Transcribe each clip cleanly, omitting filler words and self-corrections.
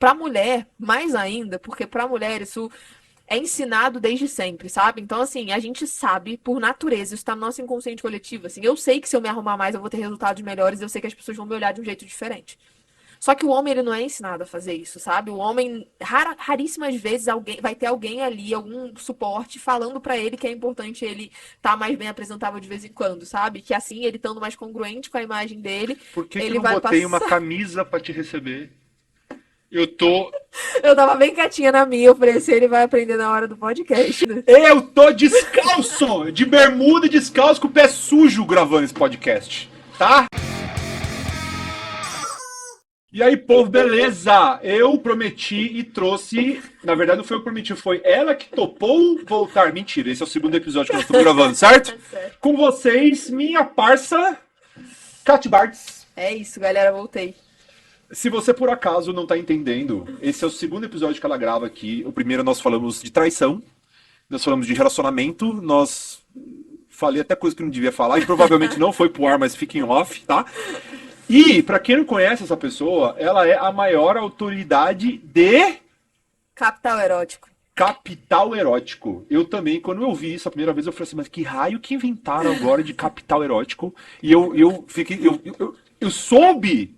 Pra mulher, mais ainda, porque pra mulher isso é ensinado desde sempre, sabe? Então, assim, a gente sabe, por natureza, isso tá no nosso inconsciente coletivo, assim, eu sei que se eu me arrumar mais, eu vou ter resultados melhores, eu sei que as pessoas vão me olhar de um jeito diferente. Só que o homem, ele não é ensinado a fazer isso, sabe? O homem, raríssimas vezes, vai ter alguém ali, algum suporte, falando pra ele que é importante ele estar mais bem apresentável de vez em quando, sabe? Que assim, ele estando mais congruente com a imagem dele, Por que que eu ele não vai botei uma passar. camisa pra te receber? Eu tô. Eu tava bem quietinha na minha, eu falei assim, ele vai aprender na hora do podcast, né? Eu tô descalço! De bermuda e descalço com o pé sujo gravando esse podcast, tá? E aí, povo, beleza? Eu prometi e trouxe. Na verdade, não foi eu que prometi, foi ela que topou voltar. Mentira, esse é o segundo episódio que nós estamos gravando, certo? Certo. Com vocês, minha parça, Kat Bartz. É isso, galera, voltei. Se você por acaso não tá entendendo, esse é o segundo episódio que ela grava aqui. O primeiro nós falamos de traição, nós falamos de relacionamento, nós falei até coisa que não devia falar e provavelmente não foi pro ar, mas fica em off, tá? E, pra quem não conhece essa pessoa, ela é a maior autoridade de Capital erótico. capital erótico. Eu também, quando eu vi isso a primeira vez, eu falei assim, mas que raio que inventaram agora de capital erótico? E eu fiquei. Eu soube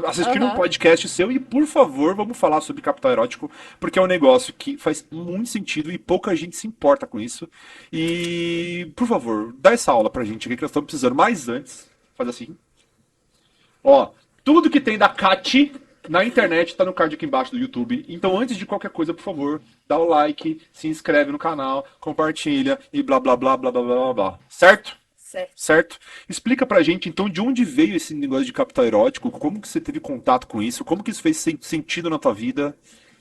assistindo um Aham. podcast seu e, por favor, vamos falar sobre capital erótico, porque é um negócio que faz muito sentido e pouca gente se importa com isso. E, por favor, dá essa aula pra gente aqui que nós estamos precisando. Mas antes, faz assim. Ó, tudo que tem da Kat na internet tá no card aqui embaixo do YouTube. Então, antes de qualquer coisa, por favor, dá o like, se inscreve no canal, compartilha e blá blá blá blá blá blá blá. Blá. Certo? Certo. Certo? Explica pra gente, então, de onde veio esse negócio de capital erótico, como que você teve contato com isso, como que isso fez sentido na tua vida.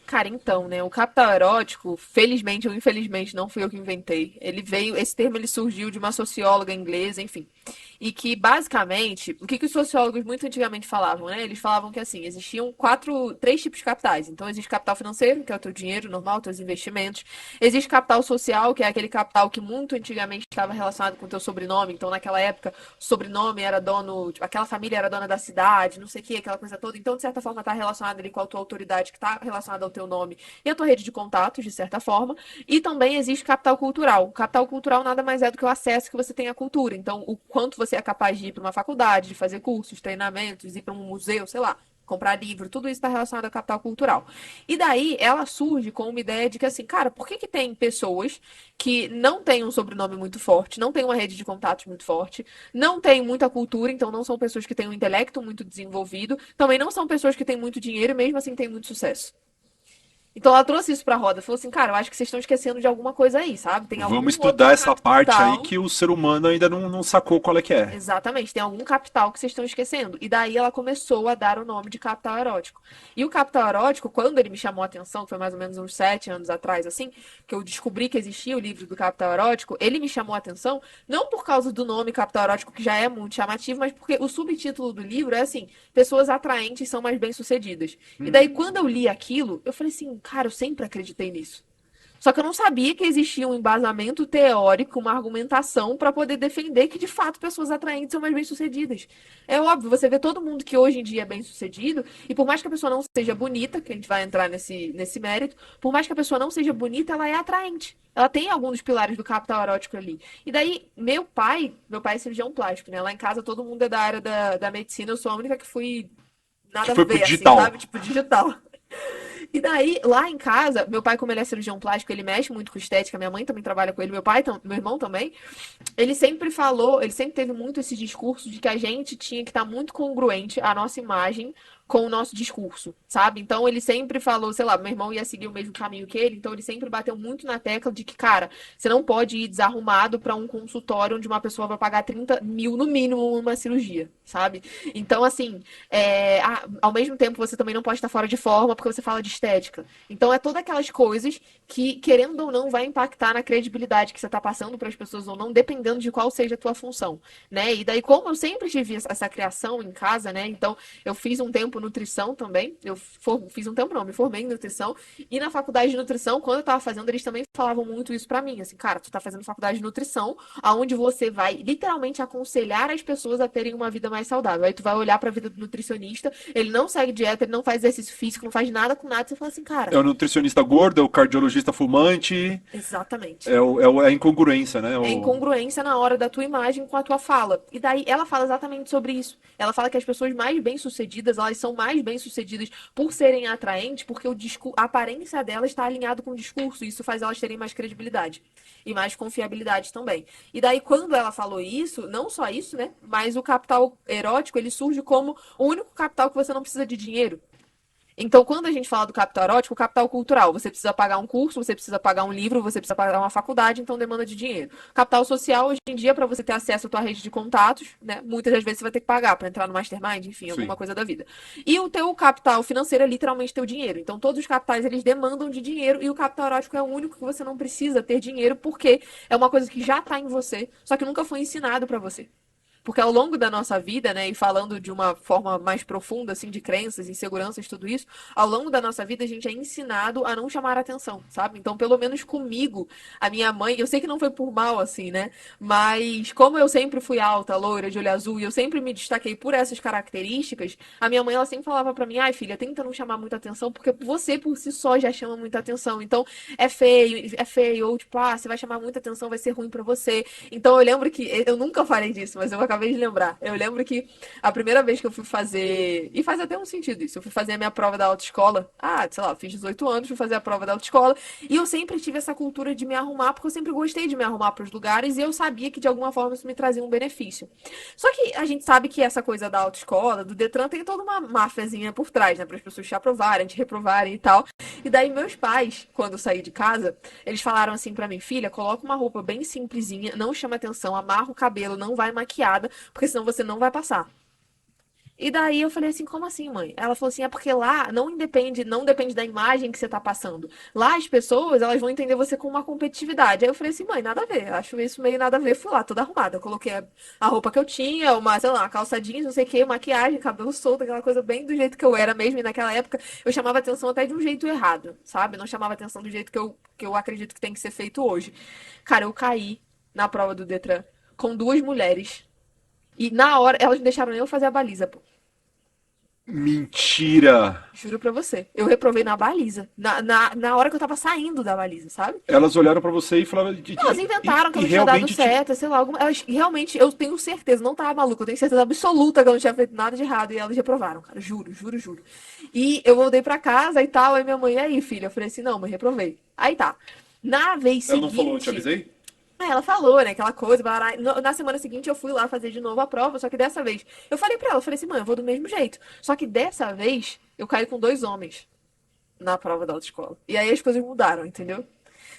Cara, então, né? O capital erótico, felizmente ou infelizmente, não fui eu que inventei. Ele veio, esse termo ele surgiu de uma socióloga inglesa, enfim. E que, basicamente, o que, que os sociólogos muito antigamente falavam, né? Eles falavam que, assim, existiam três tipos de capitais. Então, existe capital financeiro, que é o teu dinheiro normal, teus investimentos. Existe capital social, que é aquele capital que muito antigamente estava relacionado com o teu sobrenome. Então, naquela época, o sobrenome era dono, tipo, aquela família era dona da cidade, não sei o que, aquela coisa toda. Então, de certa forma, está relacionado ali com a tua autoridade, que está relacionada ao teu nome e a tua rede de contatos, de certa forma. E também existe capital cultural. O capital cultural nada mais é do que o acesso que você tem à cultura. Então, o quanto você é capaz de ir para uma faculdade, de fazer cursos, treinamentos, ir para um museu, sei lá, comprar livro, tudo isso está relacionado ao capital cultural. E daí ela surge com uma ideia de que assim, cara, por que que tem pessoas que não têm um sobrenome muito forte, não têm uma rede de contatos muito forte, não têm muita cultura, então não são pessoas que têm um intelecto muito desenvolvido, também não são pessoas que têm muito dinheiro e mesmo assim têm muito sucesso. Então ela trouxe isso pra roda. Falou assim, cara, eu acho que vocês estão esquecendo de alguma coisa aí, sabe? Tem Vamos algum outro estudar essa parte aí capital. que o ser humano ainda não sacou qual é que é. Exatamente, tem algum capital que vocês estão esquecendo. E daí ela começou a dar o nome de capital erótico. E o capital erótico, quando ele me chamou a atenção, que foi mais ou menos uns 7 anos atrás, assim, que eu descobri que existia o livro do capital erótico, ele me chamou a atenção não por causa do nome capital erótico, que já é muito chamativo, mas porque o subtítulo do livro é assim: pessoas atraentes são mais bem-sucedidas. E daí, quando eu li aquilo, eu falei assim, cara, eu sempre acreditei nisso. Só que eu não sabia que existia um embasamento teórico, uma argumentação para poder defender que de fato pessoas atraentes são mais bem-sucedidas. É óbvio, você vê todo mundo que hoje em dia é bem-sucedido, e por mais que a pessoa não seja bonita, que a gente vai entrar nesse mérito, por mais que a pessoa não seja bonita, ela é atraente. Ela tem alguns dos pilares do capital erótico ali. E daí, meu pai é cirurgião plástico, né? Lá em casa todo mundo é da área da medicina, eu sou a única que fui Que nada a foi pro ver, assim, digital. sabe? Tipo, digital. E daí, lá em casa, meu pai, como ele é cirurgião plástico, ele mexe muito com estética, minha mãe também trabalha com ele, meu irmão também. Ele sempre falou, ele sempre teve muito esse discurso de que a gente tinha que estar muito congruente a nossa imagem com o nosso discurso, sabe? Então ele sempre falou, sei lá, meu irmão ia seguir o mesmo caminho que ele, então ele sempre bateu muito na tecla de que, cara, você não pode ir desarrumado para um consultório onde uma pessoa vai pagar 30 mil no mínimo numa cirurgia, sabe? Então, assim, ao mesmo tempo você também não pode estar fora de forma porque você fala de estética. Então é todas aquelas coisas que, querendo ou não, vai impactar na credibilidade que você está passando para as pessoas ou não, dependendo de qual seja a tua função, né? E daí, como eu sempre tive essa criação em casa, né? Então, eu fiz um tempo nutrição também. Fiz um tempo, não, me formei em nutrição. E na faculdade de nutrição, quando eu tava fazendo, eles também falavam muito isso pra mim. Assim, cara, tu tá fazendo faculdade de nutrição, aonde você vai literalmente aconselhar as pessoas a terem uma vida mais saudável. Aí tu vai olhar pra vida do nutricionista, ele não segue dieta, ele não faz exercício físico, não faz nada com nada. Você fala assim, cara. É o nutricionista gordo, é o cardiologista fumante, Exatamente. é a incongruência, né? É incongruência na hora da tua imagem com a tua fala. E daí ela fala exatamente sobre isso. Ela fala que as pessoas mais bem-sucedidas, elas são mais bem-sucedidas por serem atraentes, porque a aparência delas está alinhado com o discurso. E isso faz elas terem mais credibilidade e mais confiabilidade também. E daí, quando ela falou isso, não só isso, né? Mas o capital erótico, ele surge como o único capital que você não precisa de dinheiro. Então, quando a gente fala do capital erótico, o capital cultural, você precisa pagar um curso, você precisa pagar um livro, você precisa pagar uma faculdade, então demanda de dinheiro. Capital social, hoje em dia, para você ter acesso à tua rede de contatos, né, muitas das vezes você vai ter que pagar para entrar no mastermind, enfim, Sim. alguma coisa da vida. E o teu capital financeiro é literalmente teu dinheiro. Então, todos os capitais, eles demandam de dinheiro e o capital erótico é o único que você não precisa ter dinheiro porque é uma coisa que já está em você, só que nunca foi ensinado para você. Porque ao longo da nossa vida, né, e falando de uma forma mais profunda, assim, de crenças, inseguranças, tudo isso, ao longo da nossa vida a gente é ensinado a não chamar atenção, sabe? Então, pelo menos comigo, a minha mãe, eu sei que não foi por mal, assim, né? Mas como eu sempre fui alta, loira, de olho azul, e eu sempre me destaquei por essas características, a minha mãe, ela sempre falava pra mim, ai, filha, tenta não chamar muita atenção, porque você por si só já chama muita atenção. Então, é feio, ou tipo, você vai chamar muita atenção, vai ser ruim pra você. Então, eu lembro que, eu nunca falei disso, mas eu acabei de lembrar. Eu lembro que a primeira vez que eu fui fazer. E faz até um sentido isso. Eu fui fazer a minha prova da autoescola. Sei lá, fiz 18 anos, fui fazer a prova da autoescola. E eu sempre tive essa cultura de me arrumar, porque eu sempre gostei de me arrumar para os lugares e eu sabia que de alguma forma isso me trazia um benefício. Só que a gente sabe que essa coisa da autoescola, do Detran, tem toda uma máfiazinha por trás, né? Para as pessoas te aprovarem, te reprovarem e tal. E daí meus pais, quando eu saí de casa, eles falaram assim pra mim, filha, coloca uma roupa bem simplesinha, não chama atenção, amarra o cabelo, não vai maquiada, porque senão você não vai passar. E daí eu falei assim, como assim, mãe? Ela falou assim, é porque lá não depende da imagem que você tá passando. Lá as pessoas, elas vão entender você com uma competitividade. Aí eu falei assim, mãe, nada a ver. Acho isso meio nada a ver. Fui lá, toda arrumada. Eu coloquei a roupa que eu tinha, sei lá, uma calça jeans, não sei o que, maquiagem, cabelo solto, aquela coisa bem do jeito que eu era mesmo. E naquela época eu chamava atenção até de um jeito errado, sabe? Não chamava atenção do jeito que eu acredito que tem que ser feito hoje. Cara, eu caí na prova do Detran com duas mulheres. E na hora, elas não deixaram nem eu fazer a baliza, pô. Mentira! Juro pra você. Eu reprovei na baliza. Na hora que eu tava saindo da baliza, sabe? Elas olharam pra você e falaram. Elas inventaram que eu E não tinha dado realmente certo, sei lá. Elas, realmente, eu tenho certeza, não tava maluca, eu tenho certeza absoluta que eu não tinha feito nada de errado. E elas reprovaram, cara. Juro, juro, juro. E eu voltei pra casa e tal. Aí minha mãe, e aí, filha? Eu falei assim, não, mãe, reprovei. Aí tá. Na vez ela não falou, eu te seguinte. avisei? Ela falou, né, aquela coisa, na semana seguinte eu fui lá fazer de novo a prova, só que dessa vez, eu falei pra ela, eu falei assim, mãe, eu vou do mesmo jeito. Só que dessa vez, eu caí com dois homens na prova da autoescola. E aí as coisas mudaram, entendeu?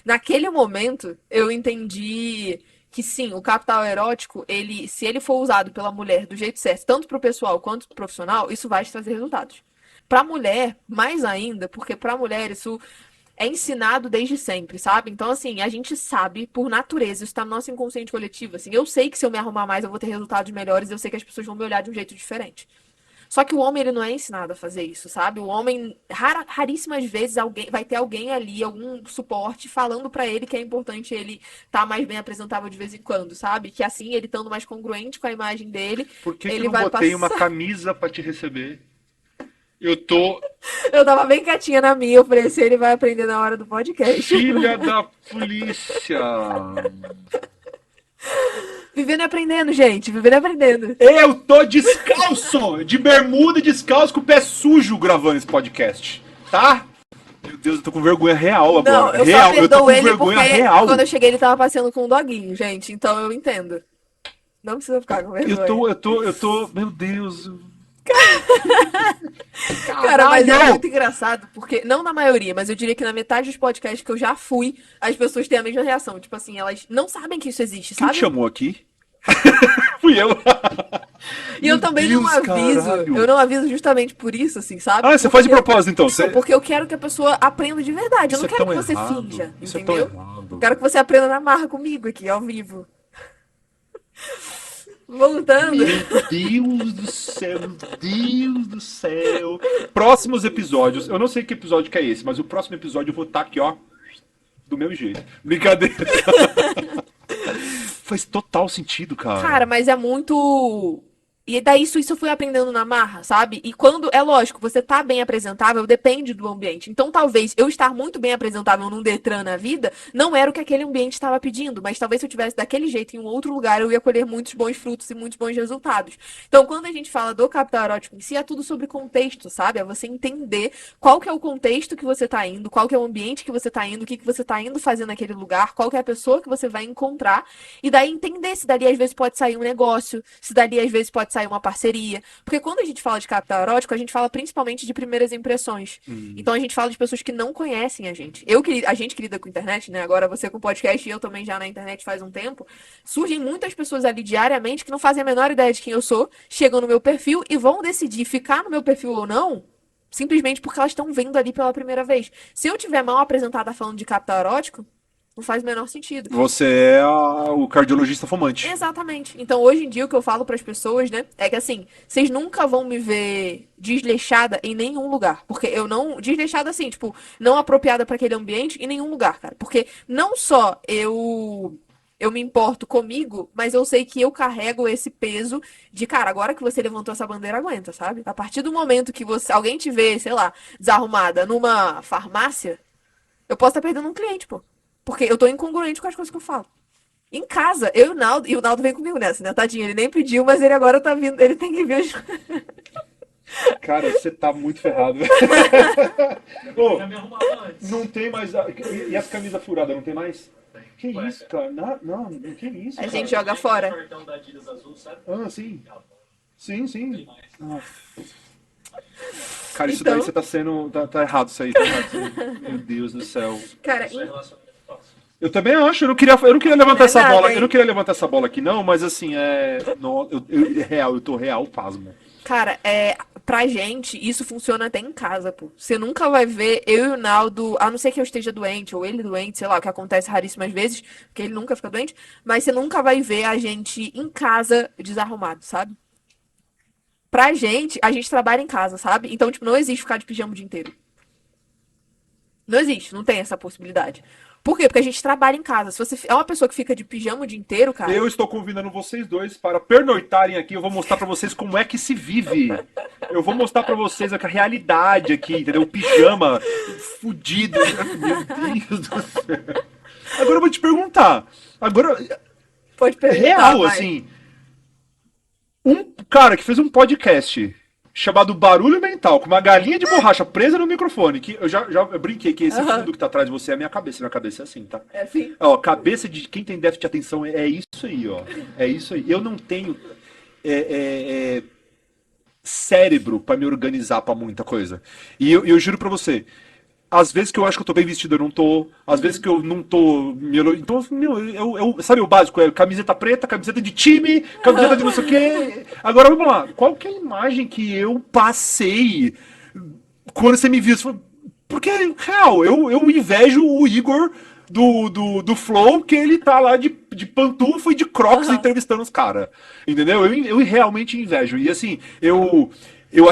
Naquele momento, eu entendi que sim, o capital erótico, se ele for usado pela mulher do jeito certo, tanto pro pessoal quanto pro profissional, isso vai te trazer resultados. Pra mulher, mais ainda, porque pra mulher isso é ensinado desde sempre, sabe? Então, assim, a gente sabe, por natureza, isso tá no nosso inconsciente coletivo, assim, eu sei que se eu me arrumar mais, eu vou ter resultados melhores, eu sei que as pessoas vão me olhar de um jeito diferente. Só que o homem, ele não é ensinado a fazer isso, sabe? O homem, raríssimas vezes, vai ter alguém ali, algum suporte, falando pra ele que é importante ele tá mais bem apresentável de vez em quando, sabe? Que assim, ele estando mais congruente com a imagem dele, Por que que eu ele não vai botei uma passar. camisa pra te receber? Eu tô Eu tava bem quietinha na minha, eu falei assim, ele vai aprender na hora do podcast. filha da polícia. Vivendo e aprendendo, gente, vivendo e aprendendo. Eu tô descalço, de bermuda e descalço com o pé sujo gravando esse podcast, tá? Meu Deus, eu tô com vergonha real Não, agora. eu Real, só eu tô com perdoo ele vergonha porque real. quando eu cheguei ele tava passeando com um doguinho, gente. Então eu entendo. Não precisa ficar com vergonha. Eu tô, meu Deus. Cara, mas é Caralho! muito engraçado, porque, não na maioria, mas eu diria que na metade dos podcasts que eu já fui, as pessoas têm a mesma reação. Tipo assim, elas não sabem que isso existe, Quem te sabe? chamou aqui? Fui eu. E eu Meu também não Deus, aviso. caralho. Eu não aviso justamente por isso, assim, sabe? Ah, você faz de propósito, então. Não, porque eu quero que a pessoa aprenda de verdade. Eu Isso não é quero tão que você errado. finja, Isso é tão entendeu? errado. Eu quero que você aprenda na marra comigo aqui, ao vivo. Voltando. Meu Deus do céu, meu Deus do céu. Próximos episódios, eu não sei que episódio que é esse, mas o próximo episódio eu vou estar aqui, ó, do meu jeito. Brincadeira. Faz total sentido, Cara, cara. mas é muito. E daí isso eu fui aprendendo na marra, sabe? E quando, é lógico, você tá bem apresentável, depende do ambiente. Então, talvez eu estar muito bem apresentável num Detran na vida, não era o que aquele ambiente estava pedindo, mas talvez se eu tivesse daquele jeito em um outro lugar, eu ia colher muitos bons frutos e muitos bons resultados. Então, quando a gente fala do capital erótico em si, é tudo sobre contexto, sabe? É você entender qual que é o contexto que você tá indo, qual que é o ambiente que você tá indo, o que que você tá indo fazer naquele lugar, qual que é a pessoa que você vai encontrar, e daí entender se dali às vezes pode sair um negócio, se dali às vezes pode sair uma parceria. Porque quando a gente fala de capital erótico, a gente fala principalmente de primeiras impressões. Então a gente fala de pessoas que não conhecem a gente. A gente que lida com internet, né? Agora você com podcast e eu também já na internet faz um tempo. Surgem muitas pessoas ali diariamente que não fazem a menor ideia de quem eu sou, chegam no meu perfil e vão decidir ficar no meu perfil ou não, simplesmente porque elas estão vendo ali pela primeira vez. Se eu tiver mal apresentada falando de capital erótico, não faz o menor sentido. Você é o cardiologista fumante. Exatamente. Então, hoje em dia, o que eu falo para as pessoas, né, é que assim, vocês nunca vão me ver desleixada em nenhum lugar. Porque eu não. Desleixada assim, tipo, não apropriada para aquele ambiente em nenhum lugar, cara. Porque não só eu me importo comigo, mas eu sei que eu carrego esse peso de, cara, agora que você levantou essa bandeira, aguenta, sabe? A partir do momento que você, alguém te vê, sei lá, desarrumada numa farmácia, eu posso estar perdendo um cliente, pô. Porque eu tô incongruente com as coisas que eu falo. Em casa, eu e o Naldo vem comigo nessa, né? Tadinho, ele nem pediu, mas ele agora tá vindo, ele tem que vir. Cara, você tá muito ferrado. Ô, Já me arrumava antes. não tem mais. E as camisas furadas, não tem mais? Que isso, cara? Não, que isso, A cara? gente joga fora. Shortão da Adidas azul, sabe? Ah, sim. Sim, sim. Demais. Cara, isso Então- daí você tá sendo. Tá errado isso aí. Tá errado isso aí. Meu Deus do céu. Cara, Isso é relacionamento tóxico. Eu também acho, eu não queria levantar Não é essa nada, bola. hein? Eu não queria levantar essa bola aqui, não, mas assim, eu tô real pasmo. cara, pra gente, isso funciona até em casa, pô. Você nunca vai ver eu e o Naldo, a não ser que eu esteja doente, ou ele doente, sei lá, o que acontece raríssimas vezes, porque ele nunca fica doente, mas você nunca vai ver a gente em casa desarrumado, sabe? Pra gente, a gente trabalha em casa, sabe? Então, tipo, não existe ficar de pijama o dia inteiro. Não existe, não tem essa possibilidade. Por quê? Porque a gente trabalha em casa. Se você é uma pessoa que fica de pijama o dia inteiro, cara. Eu estou convidando vocês dois para pernoitarem aqui. Eu vou mostrar pra vocês como é que se vive. Eu vou mostrar pra vocês a realidade aqui, entendeu? O pijama fudido. Meu Deus do céu. Agora eu vou te perguntar. Agora, Pode perguntar, real, vai. assim. Um cara que fez um podcast chamado Barulho Mental, com uma galinha de borracha presa no microfone, que eu já brinquei que esse Aham. fundo que tá atrás de você é a minha cabeça. Minha cabeça é assim, tá? É assim. Ó, cabeça de quem tem déficit de atenção é isso aí, ó. É isso aí. Eu não tenho cérebro pra me organizar pra muita coisa. E eu juro pra você, às vezes que eu acho que eu tô bem vestido, eu não tô. Às vezes que eu não tô. Então, meu, sabe o básico? É camiseta preta, camiseta de time, camiseta de não sei o quê. Agora vamos lá. Qual que é a imagem que eu passei quando você me viu? Você falou, porque, real, eu invejo o Igor do Flow, que ele tá lá de pantufa e de crocs Aham. entrevistando os caras. Entendeu? Eu realmente invejo. E assim, eu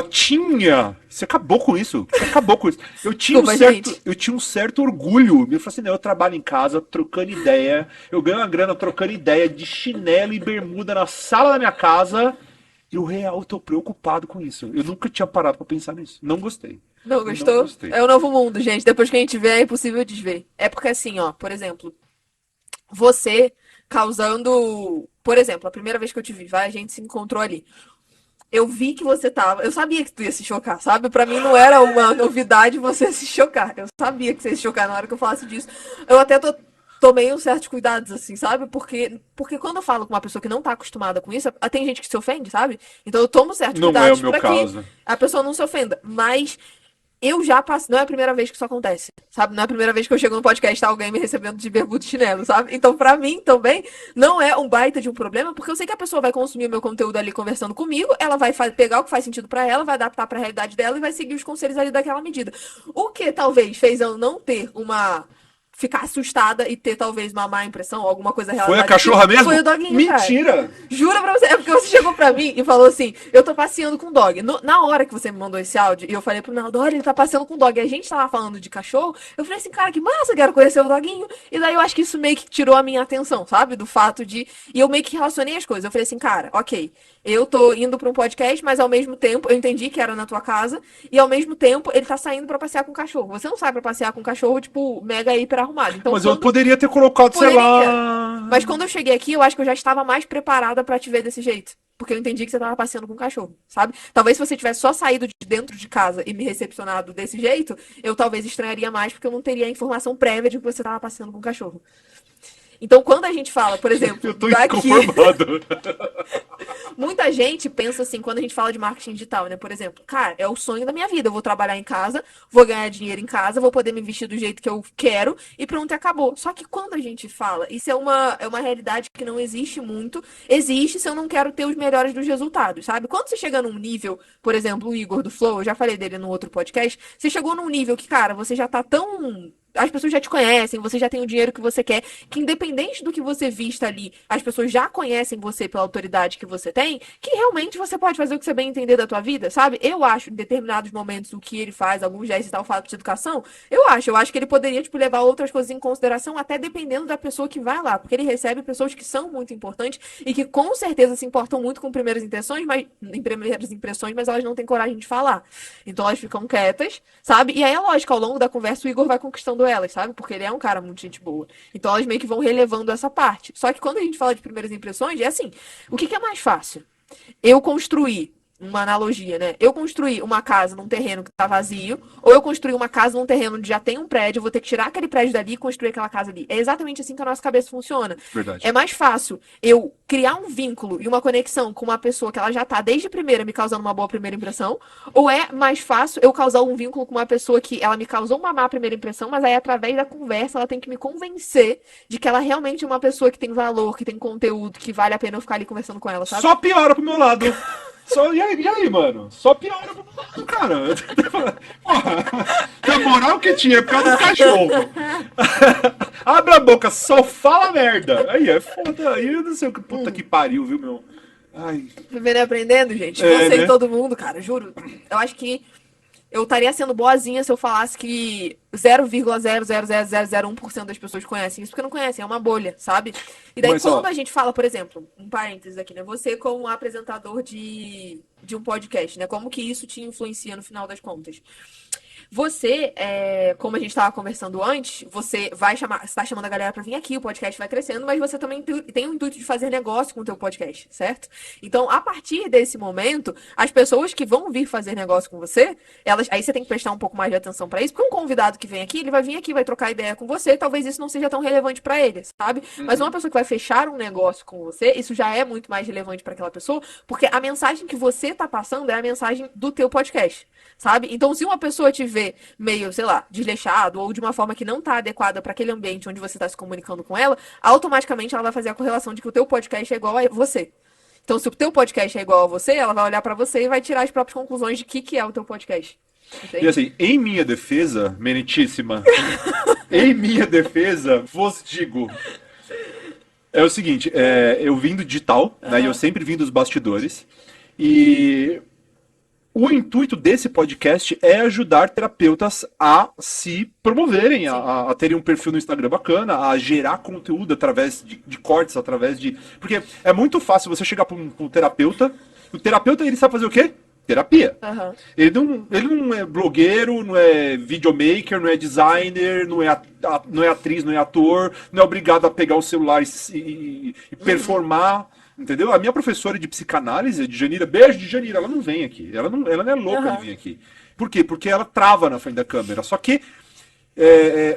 tinha. Você acabou com isso. Você acabou com isso. Desculpa, gente. Eu tinha um certo orgulho. Eu falei assim, não, eu trabalho em casa, trocando ideia. Eu ganho uma grana trocando ideia de chinelo e bermuda na sala da minha casa. E o real, eu tô preocupado com isso. Eu nunca tinha parado pra pensar nisso. Não gostei. Não Não gostou? gostei. É o novo mundo, gente. Depois que a gente vê, é impossível desver. É porque assim, ó, por exemplo, você causando. Por exemplo, a primeira vez que eu te vi, vai, a gente se encontrou ali. Eu vi que você tava. Eu sabia que tu ia se chocar, sabe? Pra mim não era uma novidade você se chocar. Eu sabia que você ia se chocar na hora que eu falasse disso. Eu até tomei uns certos cuidados, assim, sabe? Porque quando eu falo com uma pessoa que não tá acostumada com isso, tem gente que se ofende, sabe? Então eu tomo certos Não é o cuidados meu pra que caso. a pessoa não se ofenda. Mas eu já passei. Não é a primeira vez que isso acontece, sabe? Não é a primeira vez que eu chego no podcast e tá alguém me recebendo de bermuda e chinelo, sabe? Então, pra mim também, não é um baita de um problema, porque eu sei que a pessoa vai consumir o meu conteúdo ali conversando comigo, ela vai pegar o que faz sentido pra ela, vai adaptar pra realidade dela e vai seguir os conselhos ali daquela medida. O que talvez fez eu não ter uma ficar assustada e ter talvez uma má impressão, alguma coisa Foi relacionada. a cachorra mesmo? Foi o doguinho, cara. Mentira! Jura pra você, é porque você chegou pra mim e falou assim, eu tô passeando com o dog. Na hora que você me mandou esse áudio, e eu falei pro Naldo, olha, ele tá passeando com o dog. E a gente tava falando de cachorro, eu falei assim, cara, que massa, quero conhecer o doguinho. E daí eu acho que isso meio que tirou a minha atenção, sabe? Do fato de... E eu meio que relacionei as coisas. Eu falei assim, cara, ok, eu tô indo pra um podcast, mas ao mesmo tempo, eu entendi que era na tua casa, e ao mesmo tempo, ele tá saindo pra passear com o cachorro. Você não sai pra passear com o cachorro, tipo, mega hiper arrumado. Então, Mas eu quando... poderia ter colocado, sei Poderia. lá... Mas quando eu cheguei aqui, eu acho que eu já estava mais preparada pra te ver desse jeito. Porque eu entendi que você tava passeando com o cachorro, sabe? Talvez se você tivesse só saído de dentro de casa e me recepcionado desse jeito, eu talvez estranharia mais, porque eu não teria a informação prévia de que você tava passeando com o cachorro. Então, quando a gente fala, por exemplo, Eu tô daqui... inconformado. Muita gente pensa assim, quando a gente fala de marketing digital, né? Por exemplo, cara, é o sonho da minha vida. Eu vou trabalhar em casa, vou ganhar dinheiro em casa, vou poder me vestir do jeito que eu quero e pronto, e acabou. Só que quando a gente fala, isso é uma realidade que não existe muito. Existe se eu não quero ter os melhores dos resultados, sabe? Quando você chega num nível, por exemplo, o Igor do Flow, eu já falei dele no outro podcast, você chegou num nível que, cara, você já tá tão... As pessoas já te conhecem, você já tem o dinheiro que você quer, que independente do que você vista ali, as pessoas já conhecem você pela autoridade que você tem, que realmente você pode fazer o que você bem entender da tua vida, sabe? Eu acho, em determinados momentos, o que ele faz, alguns gestos e tal, fato de educação, eu acho que ele poderia, tipo, levar outras coisas em consideração, até dependendo da pessoa que vai lá, porque ele recebe pessoas que são muito importantes e que com certeza se importam muito com primeiras impressões, mas elas não têm coragem de falar. Então elas ficam quietas, sabe? E aí é lógico, ao longo da conversa o Igor vai conquistando elas, sabe? Porque ele é um cara muito gente boa. Então elas meio que vão relevando essa parte. Só que quando a gente fala de primeiras impressões, é assim, o que é mais fácil? Eu construir uma analogia, né? Eu construir uma casa num terreno que tá vazio, ou eu construir uma casa num terreno onde já tem um prédio, eu vou ter que tirar aquele prédio dali e construir aquela casa ali. É exatamente assim que a nossa cabeça funciona. Verdade. É mais fácil eu criar um vínculo e uma conexão com uma pessoa que ela já tá desde primeira me causando uma boa primeira impressão, ou é mais fácil eu causar um vínculo com uma pessoa que ela me causou uma má primeira impressão, mas aí através da conversa ela tem que me convencer de que ela realmente é uma pessoa que tem valor, que tem conteúdo, que vale a pena eu ficar ali conversando com ela, sabe? Só piora pro meu lado. E aí, mano? Só piora pro meu lado, cara. Porra, a moral que tinha é por causa do cachorro. Abre a boca, só fala merda. Aí é foda. Aí eu não sei o que puta que pariu, viu, meu? Ai. Vivendo e aprendendo, gente. É, Você né? e todo mundo, cara, juro. Eu acho que eu estaria sendo boazinha se eu falasse que 0,00001% das pessoas conhecem isso, porque não conhecem, é uma bolha, sabe? E daí Mas, quando ó, a gente fala, por exemplo, um parênteses aqui, né? Você como apresentador de um podcast, né? Como que isso te influencia no final das contas? Você, como a gente estava conversando antes, você vai chamar, está chamando a galera para vir aqui, o podcast vai crescendo, mas você também tem o intuito de fazer negócio com o teu podcast, certo? Então, a partir desse momento, as pessoas que vão vir fazer negócio com você, aí você tem que prestar um pouco mais de atenção para isso, porque um convidado que vem aqui, ele vai vir aqui, vai trocar ideia com você, talvez isso não seja tão relevante para ele, sabe? Mas uma pessoa que vai fechar um negócio com você, isso já é muito mais relevante para aquela pessoa, porque a mensagem que você tá passando é a mensagem do teu podcast, sabe? Então, se uma pessoa te vê meio, sei lá, desleixado ou de uma forma que não tá adequada para aquele ambiente onde você tá se comunicando com ela, automaticamente ela vai fazer a correlação de que o teu podcast é igual a você. Então, se o teu podcast é igual a você, ela vai olhar para você e vai tirar as próprias conclusões de que é o teu podcast. Entende? E assim, em minha defesa, meritíssima, em minha defesa, vos digo. É o seguinte, eu vim do digital, né? E eu sempre vim dos bastidores. E o intuito desse podcast é ajudar terapeutas a se promoverem, a terem um perfil no Instagram bacana, a gerar conteúdo através de cortes, através de... Porque é muito fácil você chegar para um terapeuta, o terapeuta ele sabe fazer o quê? Terapia. Aham. Ele não é blogueiro, não é videomaker, não é designer, não é atriz, não é ator, não é obrigado a pegar o celular e performar. Entendeu? A minha professora de psicanálise, de Janira, beijo de Janira, ela não vem aqui. Ela não é louca de vir aqui. Por quê? Porque ela trava na frente da câmera. Só que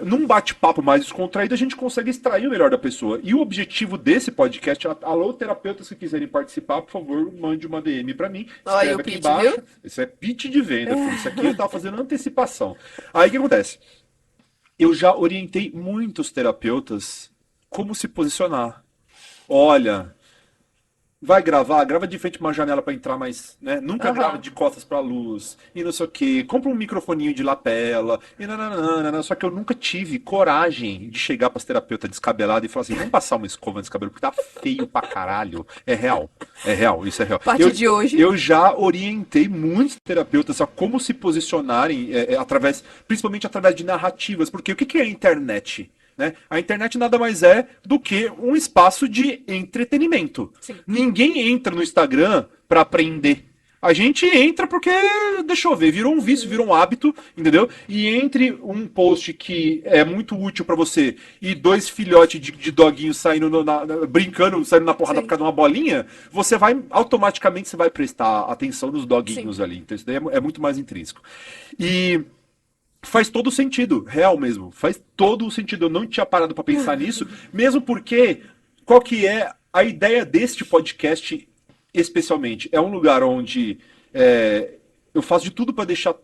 num bate-papo mais descontraído, a gente consegue extrair o melhor da pessoa. E o objetivo desse podcast, alô, terapeutas que quiserem participar, por favor, mande uma DM pra mim. Olha Escreve o aqui pitch, embaixo. viu? Isso é pitch de venda, filho. Isso aqui eu tava fazendo antecipação. Aí o que acontece? Eu já orientei muitos terapeutas como se posicionar. Olha, vai gravar, grava de frente pra uma janela pra entrar mais, né? Nunca Aham. grava de costas pra luz, e não sei o quê. Compra um microfoninho de lapela, e nananana. Só que eu nunca tive coragem de chegar pras terapeutas descabeladas e falar assim, vamos passar uma escova nesse cabelo, porque tá feio pra caralho. É real, isso é real. A partir de hoje. Eu já orientei muitos terapeutas a como se posicionarem principalmente através de narrativas, porque o que é a internet? Né? A internet nada mais é do que um espaço de entretenimento. Sim. Ninguém entra no Instagram para aprender. A gente entra porque, deixa eu ver, virou um vício, virou um hábito, entendeu? E entre um post que é muito útil para você e dois filhotes de doguinhos saindo brincando, saindo na porrada Sim. por causa de uma bolinha, você vai automaticamente você vai prestar atenção nos doguinhos Sim. ali. Então isso daí é muito mais intrínseco. E faz todo sentido, real mesmo. Faz todo o sentido. Eu não tinha parado pra pensar nisso, mesmo porque qual que é a ideia deste podcast especialmente? É um lugar onde eu faço de tudo pra deixar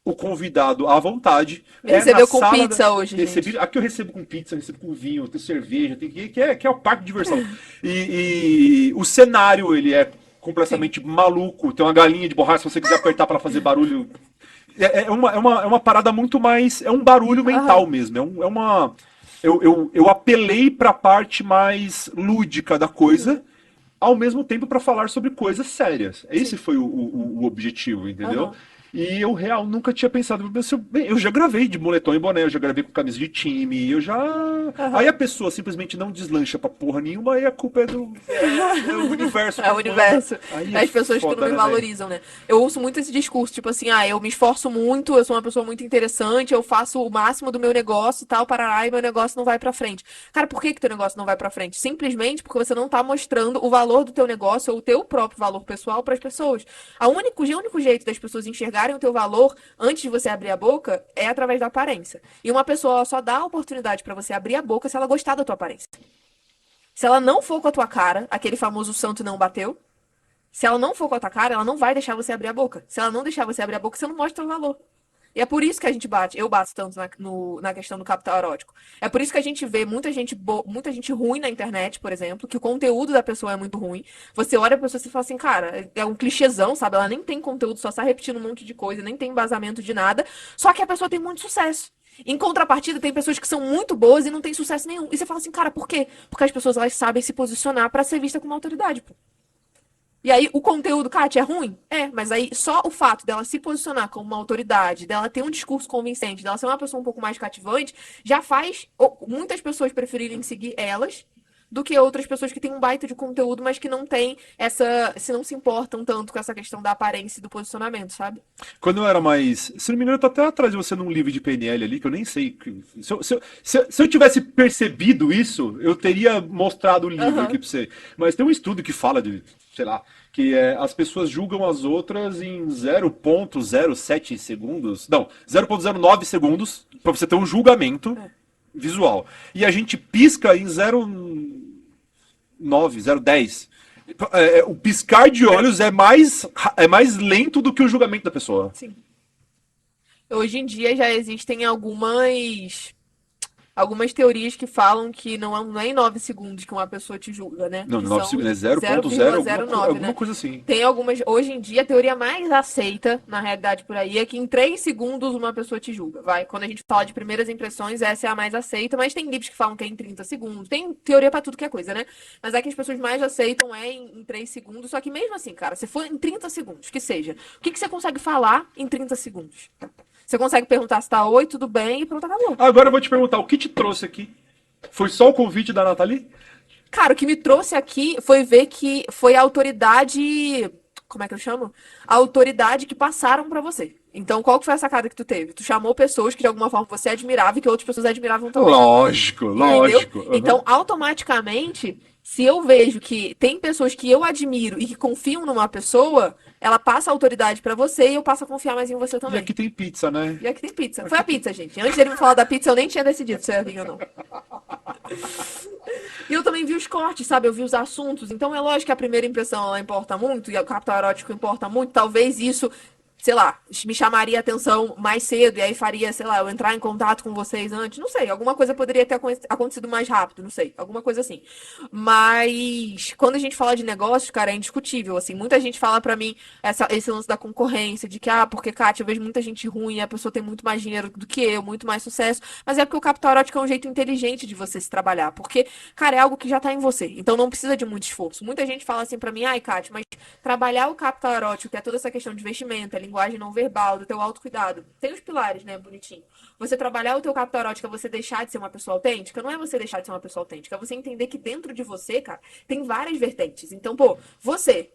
o convidado à vontade. Me recebeu com pizza hoje, recebi, gente. aqui eu recebo com pizza, eu recebo com vinho, tem cerveja, que é o parque de diversão. E o cenário, ele é completamente maluco. Tem uma galinha de borracha, se você quiser apertar pra fazer barulho, é uma parada muito mais. É um barulho mental Aham. mesmo. Eu apelei pra parte mais lúdica da coisa, ao mesmo tempo pra falar sobre coisas sérias. Esse Sim. foi o objetivo, entendeu? Aham. E eu real nunca tinha pensado. Bem, eu já gravei de moletom e boné, eu já gravei com camisa de time, eu já. Aí a Aham. pessoa simplesmente não deslancha pra porra nenhuma, aí a culpa é do. É o universo É que o manda. universo. Aí É é as pessoas que não foda, me né, velho? valorizam, né? Eu ouço muito esse discurso, tipo assim, eu me esforço muito, eu sou uma pessoa muito interessante, eu faço o máximo do meu negócio e tal, parará, e meu negócio não vai pra frente. Cara, por que que teu negócio não vai pra frente? Simplesmente porque você não tá mostrando o valor do teu negócio ou o teu próprio valor pessoal pras pessoas. O único jeito das pessoas enxergarem o teu valor antes de você abrir a boca é através da aparência. E uma pessoa só dá a oportunidade pra você abrir a boca se ela gostar da tua aparência. Se ela não for com a tua cara, aquele famoso santo não bateu, se ela não for com a tua cara, ela não vai deixar você abrir a boca. Se ela não deixar você abrir a boca, você não mostra o valor. E é por isso que a gente bate, eu bato tanto na questão do capital erótico. É por isso que a gente vê muita gente ruim na internet, por exemplo, que o conteúdo da pessoa é muito ruim. Você olha a pessoa e fala assim, cara, é um clichêzão, sabe? Ela nem tem conteúdo, só está repetindo um monte de coisa, nem tem embasamento de nada. Só que a pessoa tem muito sucesso. Em contrapartida, tem pessoas que são muito boas e não tem sucesso nenhum. E você fala assim, cara, por quê? Porque as pessoas elas sabem se posicionar pra ser vista como autoridade, pô. E aí, o conteúdo, Kátia, é ruim? É, mas aí só o fato dela se posicionar como uma autoridade, dela ter um discurso convincente, dela ser uma pessoa um pouco mais cativante, já faz muitas pessoas preferirem seguir elas do que outras pessoas que têm um baita de conteúdo, mas que não têm se não se importam tanto com essa questão da aparência e do posicionamento, sabe? Quando eu era mais. Se não me engano, eu tô até atrás de você num livro de PNL ali, que eu nem sei. Se eu tivesse percebido isso, eu teria mostrado o livro aqui Aham. pra você. Mas tem um estudo que fala de, sei lá, que as pessoas julgam as outras em 0,07 segundos. Não, 0,09 segundos, pra você ter um julgamento É. visual. E a gente pisca em 0,9, 0,10. O piscar de olhos é mais lento do que o julgamento da pessoa. Sim. Hoje em dia já existem algumas teorias que falam que não é em 9 segundos que uma pessoa te julga, né? Não, Que 9 são segundos, é 0,0 0,09, alguma né? coisa assim. Tem algumas. Hoje em dia, a teoria mais aceita, na realidade, por aí, é que em 3 segundos uma pessoa te julga. Vai. Quando a gente fala de primeiras impressões, essa é a mais aceita, mas tem livros que falam que é em 30 segundos. Tem teoria pra tudo que é coisa, né? Mas é que as pessoas mais aceitam é em 3 segundos. Só que mesmo assim, cara, se for em 30 segundos, que seja, o que você consegue falar em 30 segundos? Você consegue perguntar se tá oi, tudo bem, e pronto, acabou. Agora eu vou te perguntar, o que te trouxe aqui? Foi só o convite da Nathalie? Cara, o que me trouxe aqui foi ver que foi a autoridade. Como é que eu chamo? A autoridade que passaram pra você. Então, qual que foi a sacada que tu teve? Tu chamou pessoas que de alguma forma você admirava e que outras pessoas admiravam também. Lógico, Entendeu? lógico. Então, automaticamente, se eu vejo que tem pessoas que eu admiro e que confiam numa pessoa, ela passa a autoridade pra você e eu passo a confiar mais em você E também. aqui tem pizza, né? E aqui tem pizza. Foi a pizza, gente. Antes dele me falar da pizza, eu nem tinha decidido se eu ia vir ou não. E eu também vi os cortes, sabe? Eu vi os assuntos. Então é lógico que a primeira impressão ela importa muito, e o capital erótico importa muito. Talvez isso sei lá, me chamaria a atenção mais cedo e aí faria, sei lá, eu entrar em contato com vocês antes, não sei, alguma coisa poderia ter acontecido mais rápido, não sei, alguma coisa assim. Mas quando a gente fala de negócios, cara, é indiscutível, assim, muita gente fala pra mim esse lance da concorrência, de que, porque, Kátia, eu vejo muita gente ruim e a pessoa tem muito mais dinheiro do que eu, muito mais sucesso, mas é porque o capital erótico é um jeito inteligente de você se trabalhar, porque, cara, é algo que já tá em você, então não precisa de muito esforço. Muita gente fala assim pra mim, ai, Kátia, mas trabalhar o capital erótico, que é toda essa questão de investimento, a linguagem não verbal, do teu autocuidado. Tem os pilares, né, bonitinho. Você trabalhar o teu capital erótico é você deixar de ser uma pessoa autêntica, não é você deixar de ser uma pessoa autêntica, é você entender que dentro de você, cara, tem várias vertentes. Então, pô, você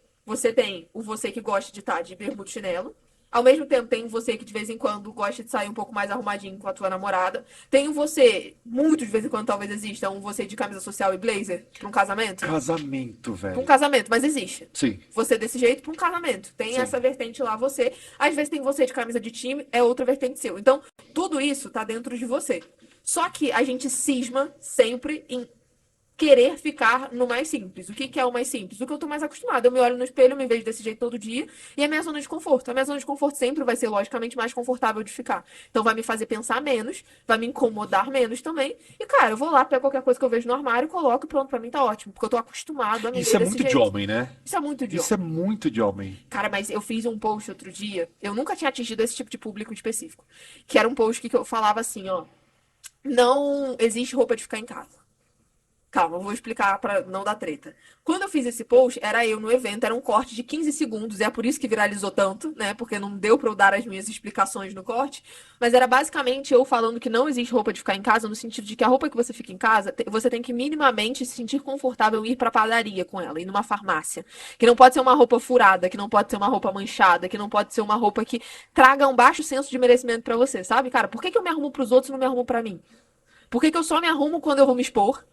tem o você que gosta de estar de bermuda e chinelo. Ao mesmo tempo, tem você que de vez em quando gosta de sair um pouco mais arrumadinho com a tua namorada. Tem o você, muito de vez em quando talvez exista, um você de camisa social e blazer pra um casamento. Casamento, Pra um velho. casamento, mas existe. Sim. Você desse jeito pra um casamento. Tem Sim. essa vertente lá, você. Às vezes tem você de camisa de time, é outra vertente seu. Então, tudo isso tá dentro de você. Só que a gente cisma sempre em querer ficar no mais simples. O que é o mais simples? O que eu tô mais acostumada. Eu me olho no espelho, eu me vejo desse jeito todo dia, e é a minha zona de conforto. A minha zona de conforto sempre vai ser, logicamente, mais confortável de ficar. Então vai me fazer pensar menos, vai me incomodar menos também. E, cara, eu vou lá, pego qualquer coisa que eu vejo no armário, coloco e pronto, pra mim tá ótimo. Porque eu tô acostumado a me Isso ver é desse muito de jeito. homem, né? Isso é muito de Isso é homem. muito de homem. Cara, mas eu fiz um post outro dia, eu nunca tinha atingido esse tipo de público específico. Que era um post que eu falava assim, ó. Não existe roupa de ficar em casa. Calma, eu vou explicar pra não dar treta. Quando eu fiz esse post, era eu no evento, era um corte de 15 segundos, e é por isso que viralizou tanto, né? Porque não deu pra eu dar as minhas explicações no corte. Mas era basicamente eu falando que não existe roupa de ficar em casa, no sentido de que a roupa que você fica em casa, você tem que minimamente se sentir confortável em ir pra padaria com ela, ir numa farmácia. Que não pode ser uma roupa furada, que não pode ser uma roupa manchada, que não pode ser uma roupa que traga um baixo senso de merecimento pra você, sabe? Cara, por que eu me arrumo pros outros e não me arrumo pra mim? Por que eu só me arrumo quando eu vou me expor?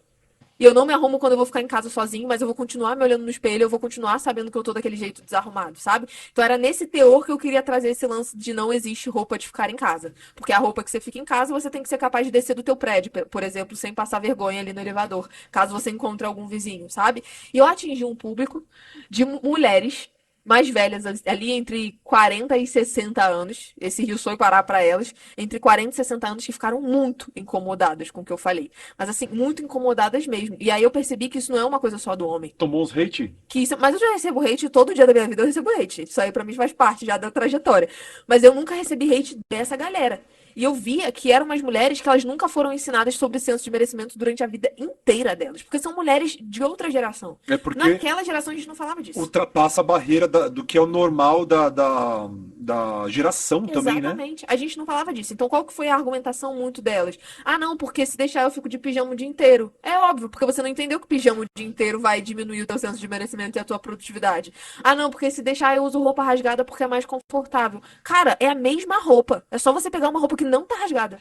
E eu não me arrumo quando eu vou ficar em casa sozinho, mas eu vou continuar me olhando no espelho, eu vou continuar sabendo que eu tô daquele jeito desarrumado, sabe? Então era nesse teor que eu queria trazer esse lance de não existe roupa de ficar em casa. Porque a roupa que você fica em casa, você tem que ser capaz de descer do teu prédio, por exemplo, sem passar vergonha ali no elevador, caso você encontre algum vizinho, sabe? E eu atingi um público de mulheres mais velhas, ali entre 40 e 60 anos. Esse rio foi parar pra elas. Entre 40 e 60 anos que ficaram muito incomodadas com o que eu falei. Mas assim, muito incomodadas mesmo. E aí eu percebi que isso não é uma coisa só do homem. Tomou uns hate? Mas eu já recebo hate todo dia da minha vida, eu recebo hate. Isso aí pra mim faz parte já da trajetória. Mas eu nunca recebi hate dessa galera. E eu via que eram umas mulheres que elas nunca foram ensinadas sobre senso de merecimento durante a vida inteira delas. Porque são mulheres de outra geração. É porque Naquela geração a gente não falava disso. ultrapassa a barreira do que é o normal da geração também, né? Exatamente. A gente não falava disso. Então, qual que foi a argumentação muito delas? Ah, não, porque se deixar eu fico de pijama o dia inteiro. É óbvio, porque você não entendeu que pijama o dia inteiro vai diminuir o teu senso de merecimento e a tua produtividade. Ah, não, porque se deixar eu uso roupa rasgada porque é mais confortável. Cara, é a mesma roupa. É só você pegar uma roupa que não tá rasgada.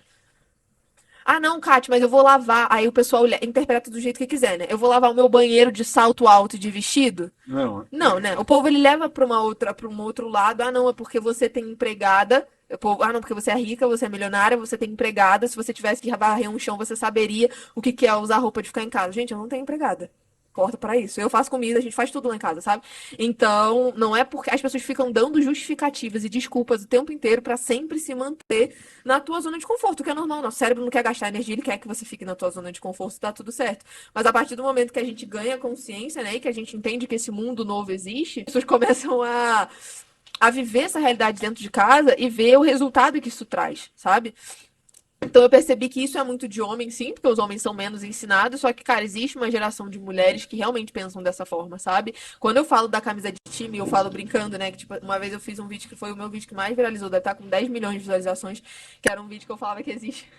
Ah, não, Kátia, mas eu vou lavar. Aí o pessoal interpreta do jeito que quiser, né? Eu vou lavar o meu banheiro de salto alto e de vestido. Não. Não, né? O povo ele leva para um outro lado. Ah, não, é porque você tem empregada. Ah, não, porque você é rica, você é milionária, você tem empregada. Se você tivesse que varrer um chão, você saberia o que que é usar roupa de ficar em casa. Gente, eu não tenho empregada. Corta pra isso. Eu faço comida, a gente faz tudo lá em casa, sabe? Então, não é porque as pessoas ficam dando justificativas e desculpas o tempo inteiro pra sempre se manter na tua zona de conforto, o que é normal. Nosso cérebro não quer gastar energia, ele quer que você fique na tua zona de conforto e tá tudo certo. Mas a partir do momento que a gente ganha consciência, né, e que a gente entende que esse mundo novo existe, as pessoas começam a viver essa realidade dentro de casa e ver o resultado que isso traz, sabe? Então eu percebi que isso é muito de homem, sim, porque os homens são menos ensinados, só que, cara, existe uma geração de mulheres que realmente pensam dessa forma, sabe? Quando eu falo da camisa de time, eu falo brincando, né? Que, tipo, uma vez eu fiz um vídeo que foi o meu vídeo que mais viralizou, deve estar com 10 milhões de visualizações, que era um vídeo que eu falava que existe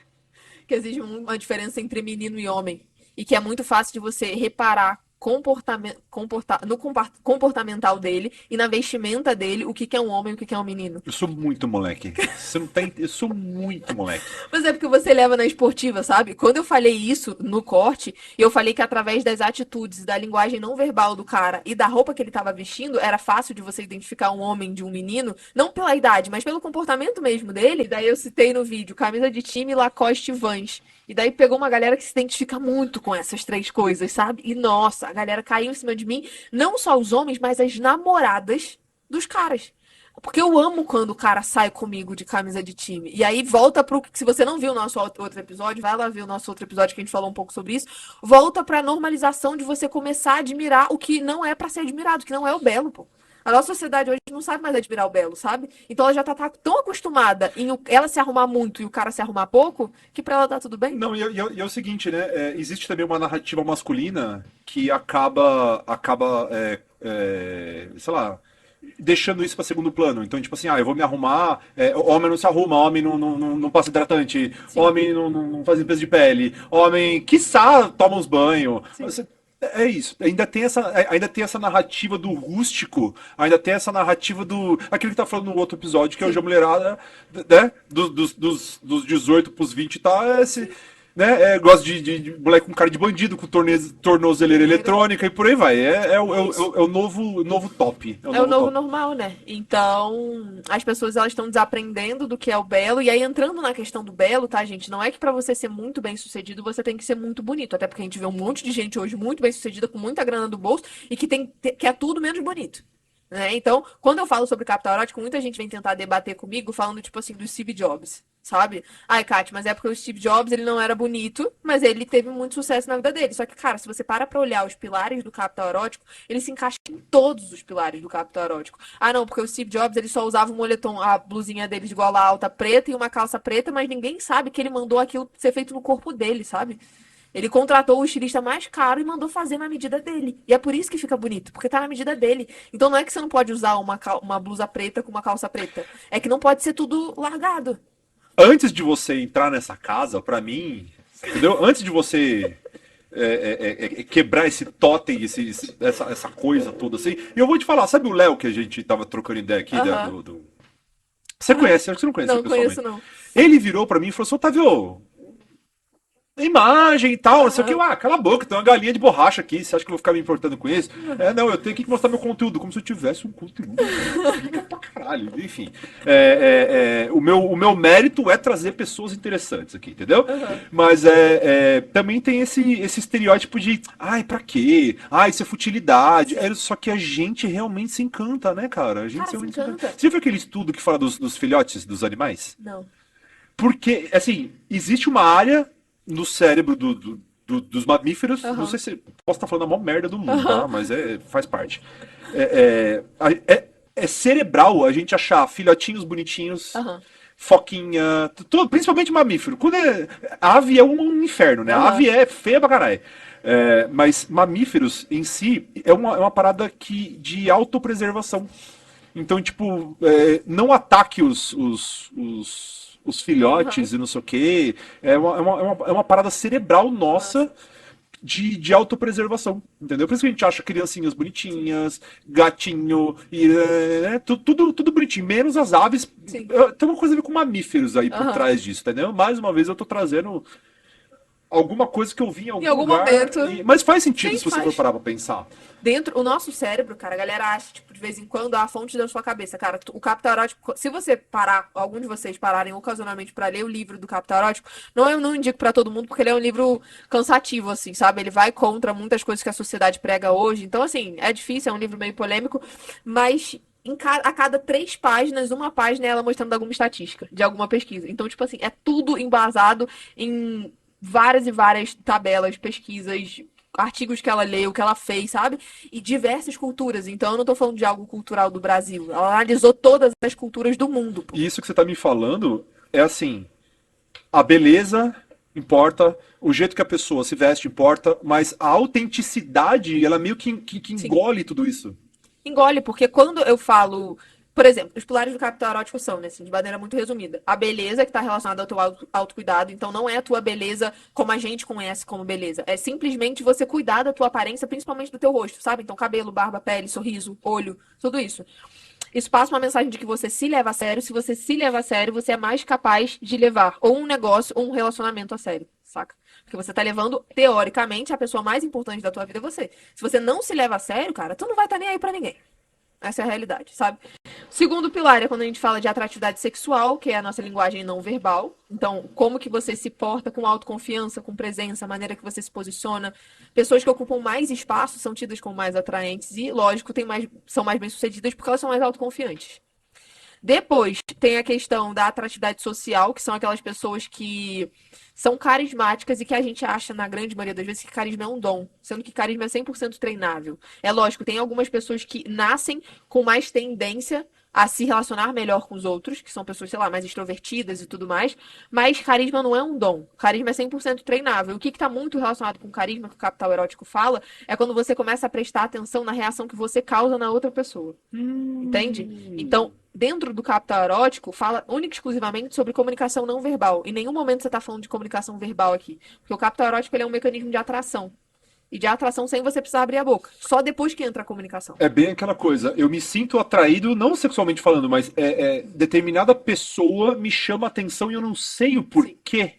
uma diferença entre menino e homem. E que é muito fácil de você reparar no comportamental dele e na vestimenta dele o que que é um homem e o que que é um menino. Eu sou muito moleque. Você não tem. Eu sou muito moleque. Mas é porque você leva na esportiva, sabe? Quando eu falei isso no corte, eu falei que através das atitudes, da linguagem não verbal do cara e da roupa que ele tava vestindo, era fácil de você identificar um homem de um menino, não pela idade, mas pelo comportamento mesmo dele. E daí eu citei no vídeo camisa de time, Lacoste e Vans. E daí pegou uma galera que se identifica muito com essas três coisas, sabe? E nossa, a galera caiu em cima de mim, não só os homens, mas as namoradas dos caras. Porque eu amo quando o cara sai comigo de camisa de time. E aí volta pro. Se você não viu o nosso outro episódio, vai lá ver o nosso outro episódio que a gente falou um pouco sobre isso. Volta pra normalização de você começar a admirar o que não é pra ser admirado, que não é o belo, pô. A nossa sociedade hoje não sabe mais admirar o belo, sabe? Então ela já tá tão acostumada em ela se arrumar muito e o cara se arrumar pouco, que pra ela tá tudo bem. Não, e é o seguinte, né? Existe também uma narrativa masculina que acaba, sei lá, deixando isso para segundo plano. Então, tipo assim, eu vou me arrumar, homem não se arruma, homem não passa hidratante, Sim. homem não faz limpeza de pele, homem, quiçá, toma uns banhos. É isso. Ainda tem essa narrativa do rústico, ainda tem essa narrativa do. Aquilo que tá falando no outro episódio, que é hoje a mulherada, né? Dos 18 pros 20 tá. Né? Gosta de moleque com cara de bandido, com tornozeleira eletrônica e por aí vai. É o novo top. É o novo top. normal, né? Então, as pessoas elas estão desaprendendo do que é o belo. E aí, entrando na questão do belo, tá, gente? Não é que pra você ser muito bem sucedido, você tem que ser muito bonito. Até porque a gente vê um monte de gente hoje muito bem sucedida, com muita grana do bolso, e que é tudo menos bonito. Né? Então, quando eu falo sobre capital erótico, muita gente vem tentar debater comigo falando, tipo assim, do Steve Jobs, sabe? Ai, Kátia, mas é porque o Steve Jobs, ele não era bonito, mas ele teve muito sucesso na vida dele. Só que, cara, se você para pra olhar os pilares do capital erótico, ele se encaixa em todos os pilares do capital erótico. Ah, não, porque o Steve Jobs, ele só usava o moletom, a blusinha dele de gola alta preta e uma calça preta, mas ninguém sabe que ele mandou aquilo ser feito no corpo dele, sabe? Ele contratou o estilista mais caro e mandou fazer na medida dele. E é por isso que fica bonito, porque tá na medida dele. Então não é que você não pode usar uma blusa preta com uma calça preta. É que não pode ser tudo largado. Antes de você entrar nessa casa, pra mim, entendeu? Antes de você quebrar esse totem, essa coisa toda assim. E eu vou te falar, sabe o Léo que a gente tava trocando ideia aqui? Você conhece, acho que você não conhece Não ele pessoalmente. conheço, não. Ele virou pra mim e falou assim, Otávio, imagem e tal, não sei o que. Cala a boca, tem uma galinha de borracha aqui, você acha que eu vou ficar me importando com isso? Não, eu tenho que mostrar meu conteúdo, como se eu tivesse um conteúdo. Fica pra caralho, enfim. O meu mérito é trazer pessoas interessantes aqui, entendeu? Mas também tem esse estereótipo de, pra quê? Isso é futilidade. Só que a gente realmente se encanta, né, cara? A gente Cara, se realmente encanta. Você viu aquele estudo que fala dos filhotes dos animais? Não. Porque, assim, existe uma área no cérebro dos mamíferos, não sei se posso estar falando a maior merda do mundo, tá? Mas faz parte. É cerebral a gente achar filhotinhos bonitinhos, foquinha, principalmente mamífero. A ave é um inferno, né? A ave é feia pra caralho. Mas mamíferos em si é uma parada de autopreservação. Então, tipo, não ataque os filhotes e não sei o quê. É uma parada cerebral nossa de autopreservação, entendeu? Por isso que a gente acha criancinhas bonitinhas, gatinho, tudo bonitinho, menos as aves. Sim. Tem uma coisa a ver com mamíferos aí por trás disso, entendeu? Mais uma vez eu tô trazendo alguma coisa que eu vi em algum lugar. Momento. Mas faz sentido Sim, se você faz. for parar pra pensar. O nosso cérebro, cara, a galera acha, tipo, de vez em quando, a fonte da sua cabeça, cara. O capital erótico, se você parar, algum de vocês pararem ocasionalmente pra ler o livro do capital erótico, eu não indico pra todo mundo, porque ele é um livro cansativo, assim, sabe? Ele vai contra muitas coisas que a sociedade prega hoje. Então, assim, é difícil, é um livro meio polêmico, mas a cada 3 páginas, uma página é ela mostrando alguma estatística de alguma pesquisa. Então, tipo assim, é tudo embasado em várias e várias tabelas, pesquisas, artigos que ela leu, que ela fez, sabe? E diversas culturas. Então eu não tô falando de algo cultural do Brasil. Ela analisou todas as culturas do mundo. E isso que você tá me falando é assim, a beleza importa, o jeito que a pessoa se veste importa, mas a autenticidade, ela meio que engole tudo isso. Engole, porque quando eu falo. Por exemplo, os pilares do capital erótico são, né, assim, de maneira muito resumida. A beleza, que está relacionada ao teu autocuidado. Então, não é a tua beleza como a gente conhece como beleza. É simplesmente você cuidar da tua aparência, principalmente do teu rosto, sabe? Então, cabelo, barba, pele, sorriso, olho, tudo isso. Isso passa uma mensagem de que você se leva a sério. Se você se leva a sério, você é mais capaz de levar ou um negócio ou um relacionamento a sério, saca? Porque você tá levando, teoricamente, a pessoa mais importante da tua vida é você. Se você não se leva a sério, cara, tu não vai estar nem aí pra ninguém. Essa é a realidade, sabe? Segundo pilar é quando a gente fala de atratividade sexual, que é a nossa linguagem não verbal. Então, como que você se porta com autoconfiança, com presença, a maneira que você se posiciona. Pessoas que ocupam mais espaço são tidas como mais atraentes e, lógico, são mais bem-sucedidas porque elas são mais autoconfiantes. Depois tem a questão da atratividade social, que são aquelas pessoas que são carismáticas e que a gente acha, na grande maioria das vezes, que carisma é um dom, sendo que carisma é 100% treinável. É lógico, tem algumas pessoas que nascem com mais tendência a se relacionar melhor com os outros, que são pessoas, sei lá, mais extrovertidas e tudo mais, mas carisma não é um dom. Carisma é 100% treinável. O que está muito relacionado com carisma, que o Capital Erótico fala, é quando você começa a prestar atenção na reação que você causa na outra pessoa. Entende? Então, dentro do Capital Erótico, fala única e exclusivamente sobre comunicação não verbal. Em nenhum momento você está falando de comunicação verbal aqui. Porque o Capital Erótico ele é um mecanismo de atração. E de atração sem você precisar abrir a boca. Só depois que entra a comunicação. É bem aquela coisa, eu me sinto atraído, não sexualmente falando, mas determinada pessoa me chama a atenção e eu não sei o porquê.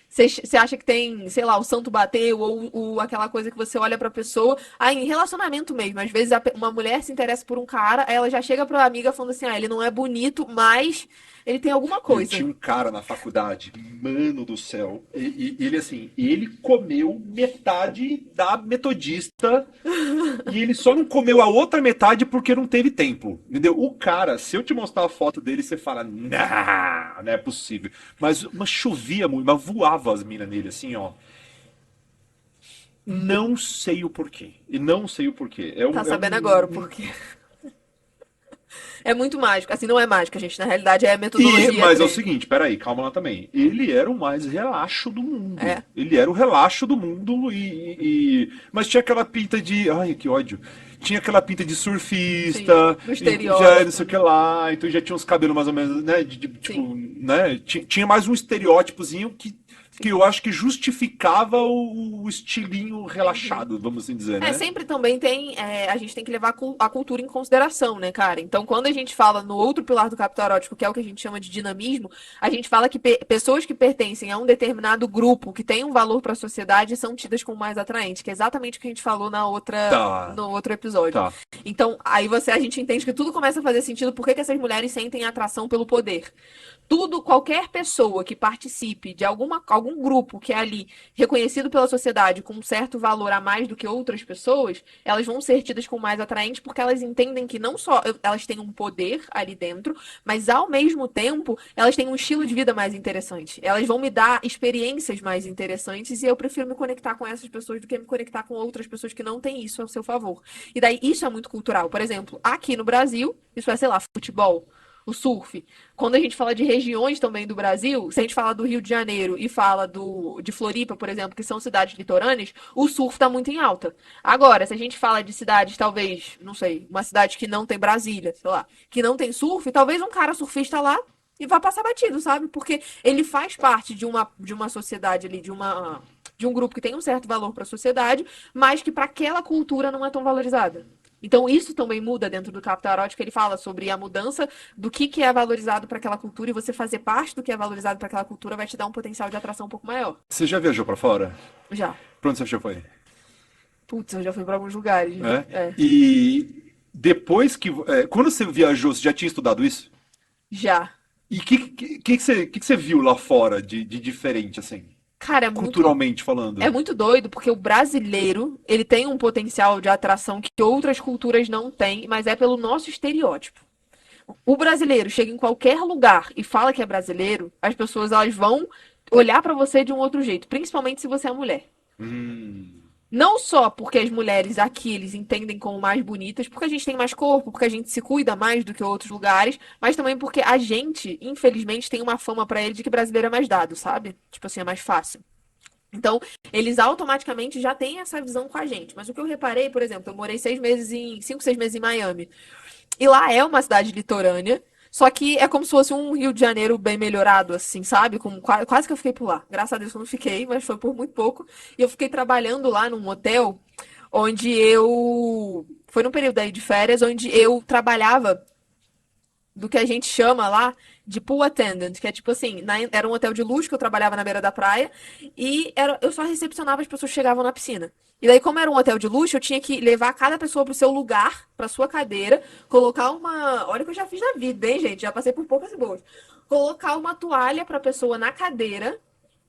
Você acha que tem, sei lá, o santo bateu ou aquela coisa que você olha pra pessoa. Aí, em relacionamento mesmo, às vezes uma mulher se interessa por um cara, aí ela já chega pra amiga falando assim: ah, ele não é bonito, mas ele tem alguma Eu coisa. tinha um cara na faculdade, mano do céu, ele assim, ele comeu metade da metodista e ele só não comeu a outra metade porque não teve tempo, entendeu? O cara, se eu te mostrar a foto dele, você fala, não é possível. Mas chovia muito, mas voava as minas nele, assim, ó. Não sei o porquê. E não sei o porquê. Tá sabendo agora o porquê. É muito mágico. Assim, não é mágica, gente. Na realidade, é a metodologia. Mas é o dele. seguinte, peraí, calma lá também. Ele era o mais relaxo do mundo. É. Ele era o relaxo do mundo mas tinha aquela pinta de. Ai, que ódio. Tinha aquela pinta de surfista. Sim, do e estereótipo. já não sei o que lá. Então já tinha uns cabelos mais ou menos, né? Tipo, né? Tinha mais um estereótipozinho que eu acho que justificava o estilinho relaxado, vamos assim dizer, né? Sempre também tem. A gente tem que levar a cultura em consideração, né, cara? Então, quando a gente fala no outro pilar do capital erótico, que é o que a gente chama de dinamismo, a gente fala que pessoas que pertencem a um determinado grupo, que tem um valor para a sociedade, são tidas como mais atraentes, que é exatamente o que a gente falou Tá, no outro episódio. tá. Então, aí a gente entende que tudo começa a fazer sentido por que essas mulheres sentem atração pelo poder. Qualquer pessoa que participe de algum grupo que é ali reconhecido pela sociedade com um certo valor a mais do que outras pessoas, elas vão ser tidas como mais atraentes porque elas entendem que não só elas têm um poder ali dentro, mas ao mesmo tempo elas têm um estilo de vida mais interessante. Elas vão me dar experiências mais interessantes e eu prefiro me conectar com essas pessoas do que me conectar com outras pessoas que não têm isso ao seu favor. E daí isso é muito cultural. Por exemplo, aqui no Brasil, isso é, sei lá, futebol. O surf. Quando a gente fala de regiões também do Brasil, se a gente fala do Rio de Janeiro e fala de Floripa, por exemplo, que são cidades litorâneas, o surf está muito em alta. Agora, se a gente fala de cidades, talvez, não sei, uma cidade que não tem Brasília, sei lá, que não tem surf, talvez um cara surfista lá e vá passar batido, sabe? Porque ele faz parte de uma sociedade ali, de um grupo que tem um certo valor para a sociedade, mas que para aquela cultura não é tão valorizada. Então, isso também muda dentro do capital erótico. Ele fala sobre a mudança do que é valorizado para aquela cultura e você fazer parte do que é valorizado para aquela cultura vai te dar um potencial de atração um pouco maior. Você já viajou pra fora? Já. Pra onde você já foi? Putz, eu já fui para alguns lugares. É? E depois que. Quando você viajou, você já tinha estudado isso? Já. E o que você viu lá fora de diferente, assim? Cara, Culturalmente falando. é muito doido, porque o brasileiro, ele tem um potencial de atração que outras culturas não têm, mas é pelo nosso estereótipo. O brasileiro chega em qualquer lugar e fala que é brasileiro, as pessoas elas vão olhar pra você de um outro jeito, principalmente se você é mulher. Não só porque as mulheres aqui eles entendem como mais bonitas, porque a gente tem mais corpo, porque a gente se cuida mais do que outros lugares, mas também porque a gente, infelizmente, tem uma fama pra ele de que brasileiro é mais dado, sabe? Tipo assim, é mais fácil. Então, eles automaticamente já têm essa visão com a gente. Mas o que eu reparei, por exemplo, eu morei 5, 6 meses em Miami. E lá é uma cidade litorânea, só que é como se fosse um Rio de Janeiro bem melhorado, assim, sabe? Quase que eu fiquei por lá. Graças a Deus eu não fiquei, mas foi por muito pouco. E eu fiquei trabalhando lá num hotel onde eu. Foi num período aí de férias, onde eu trabalhava do que a gente chama lá de pool attendant, que é tipo assim, era um hotel de luxo que eu trabalhava na beira da praia e eu só recepcionava as pessoas que chegavam na piscina. E daí, como era um hotel de luxo, eu tinha que levar cada pessoa pro seu lugar, pra sua cadeira, colocar uma. Olha o que eu já fiz na vida, hein, gente? Já passei por poucas e boas. Colocar uma toalha pra pessoa na cadeira